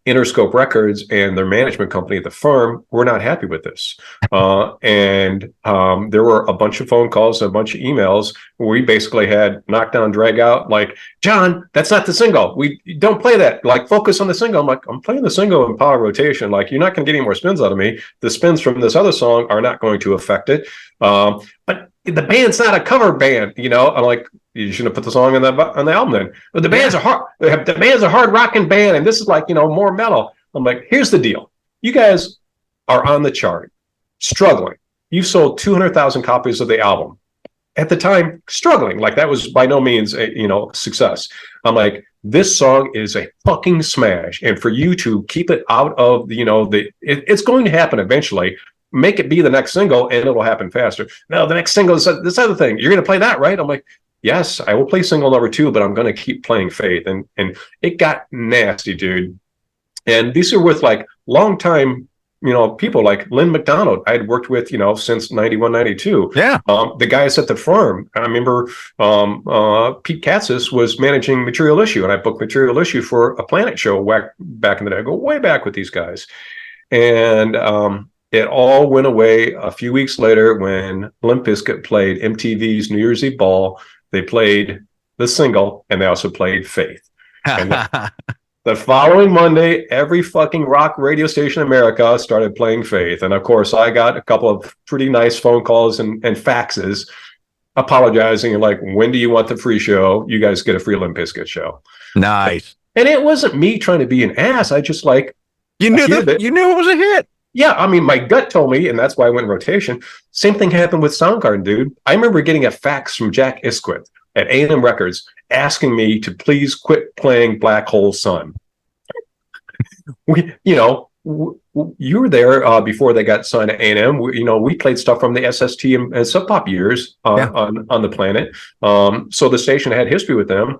Interscope Records and their management company at the firm were not happy with this. And there were a bunch of phone calls and a bunch of emails where we basically had knockdown, drag out, like, John, that's not the single. We don't play that. Like, focus on the single. I'm like, I'm playing the single in power rotation. Like, you're not going to get any more spins out of me. The spins from this other song are not going to affect it. But the band's not a cover band, I'm like, you shouldn't have put the song on the album then. But the band's a hard rocking band, and this is like, more metal. I'm like, here's the deal. You guys are on the chart, struggling. You sold 200,000 copies of the album. At the time, struggling. Like, that was by no means a success. I'm like, this song is a fucking smash. And for you to keep it out of it's going to happen eventually. Make it be the next single, and it'll happen faster. No, the next single is this other thing. You're going to play that, right? I'm like, yes, I will play single number 2, but I'm going to keep playing Faith. And it got nasty, dude. And these are with like longtime, people like Lynn McDonald I had worked with, since 91, 92. Yeah. The guys at the firm. I remember Pete Katzis was managing Material Issue, and I booked Material Issue for a Planet show back in the day. I go way back with these guys. And it all went away a few weeks later when Limp Bizkit played MTV's New Year's Eve Ball. They played the single, and they also played Faith. And the following Monday, every fucking rock radio station in America started playing Faith. And of course, I got a couple of pretty nice phone calls and faxes apologizing and like, when do you want the free show? You guys get a free Limp Bizkit show. Nice. And it wasn't me trying to be an ass. I just like, you knew it was a hit. Yeah, I mean, my gut told me, and that's why I went in rotation. Same thing happened with Soundgarden, dude. I remember getting a fax from Jack Isquith at A&M Records asking me to please quit playing Black Hole Sun. You were there before they got signed to A&M. We played stuff from the SST and Sub Pop years on the planet. So the station had history with them.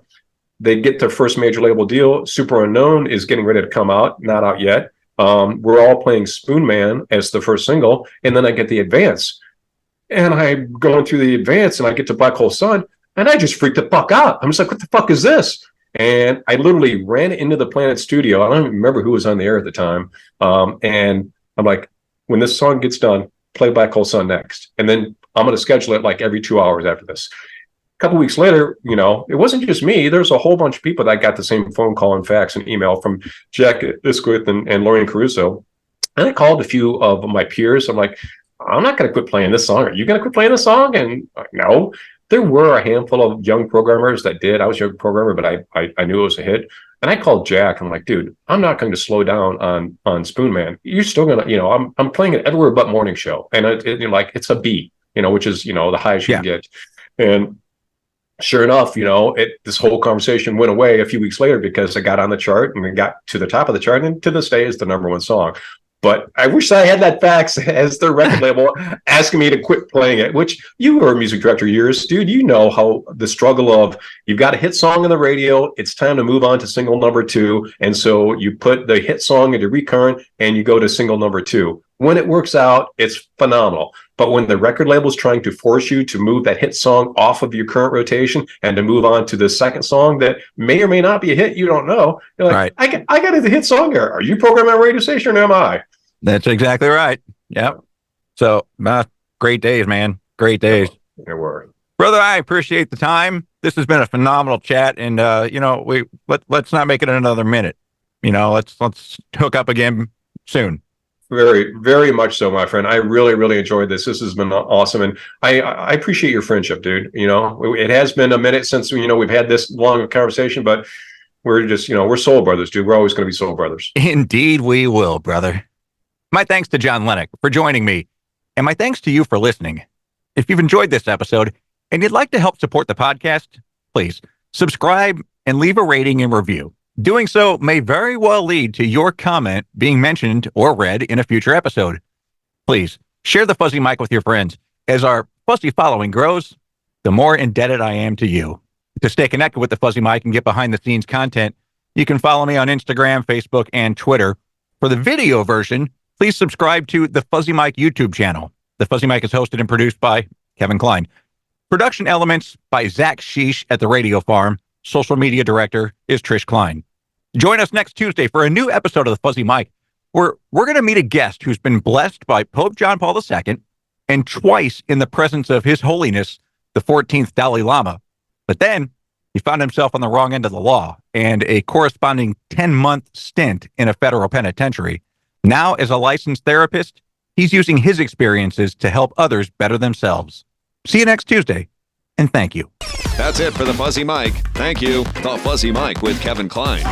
They'd get their first major label deal. Super Unknown is getting ready to come out, not out yet. we're all playing Spoon Man as the first single, and then I get the advance. And I'm going through the advance, and I get to Black Hole Sun, and I just freaked the fuck out. I'm just like, what the fuck is this? And I literally ran into the Planet studio. I don't even remember who was on the air at the time. And I'm like, when this song gets done, play Black Hole Sun next. And then I'm going to schedule it like every 2 hours after this. A couple weeks later, it wasn't just me. There's a whole bunch of people that got the same phone call and fax and email from Jack Isquith and Lorraine Caruso. And I called a few of my peers. I'm like, I'm not going to quit playing this song. Are you going to quit playing this song? And no. There were a handful of young programmers that did. I was a young programmer, but I knew it was a hit. And I called Jack. I'm like, dude, I'm not going to slow down on Spoon Man. You're still going to, I'm playing it everywhere but morning show. And it's a B, which is, the highest you can get. And sure enough, this whole conversation went away a few weeks later because I got on the chart and it got to the top of the chart. And to this day is the number one song. But I wish I had that fax as their record label asking me to quit playing it, which you were a music director years, dude. You know how the struggle of you've got a hit song on the radio. It's time to move on to single number 2. And so you put the hit song into recurrent and you go to single number 2. When it works out, it's phenomenal. But when the record label is trying to force you to move that hit song off of your current rotation and to move on to the second song that may or may not be a hit, you don't know. You're like, right. I got a hit song here. Are you programming a radio station or am I? That's exactly right. Yep. So, great days, man. Great days. There were. Brother, I appreciate the time. This has been a phenomenal chat, and let's not make it another minute. Let's hook up again soon. Very, very much so, my friend. I really, really enjoyed this. This has been awesome, and I appreciate your friendship, dude. It has been a minute since we've had this long of a conversation, but we're just we're soul brothers, dude. We're always going to be soul brothers. Indeed, we will, brother. My thanks to John Lenac for joining me, and my thanks to you for listening. If you've enjoyed this episode and you'd like to help support the podcast, please subscribe and leave a rating and review. Doing so may very well lead to your comment being mentioned or read in a future episode. Please share the Fuzzy Mic with your friends. As our Fuzzy following grows, the more indebted I am to you. To stay connected with the Fuzzy Mic and get behind-the-scenes content, you can follow me on Instagram, Facebook, and Twitter. For the video version, please subscribe to the Fuzzy Mic YouTube channel. The Fuzzy Mic is hosted and produced by Kevin Klein. Production elements by Zach Sheesh at the Radio Farm. Social media director is Trish Klein. Join us next Tuesday for a new episode of the Fuzzy Mic, where we're going to meet a guest who's been blessed by Pope John Paul II and twice in the presence of His Holiness, the 14th Dalai Lama. But then he found himself on the wrong end of the law and a corresponding 10-month stint in a federal penitentiary. Now, as a licensed therapist, he's using his experiences to help others better themselves. See you next Tuesday, and thank you. That's it for the Fuzzy Mic. Thank you. The Fuzzy Mic with Kevin Klein.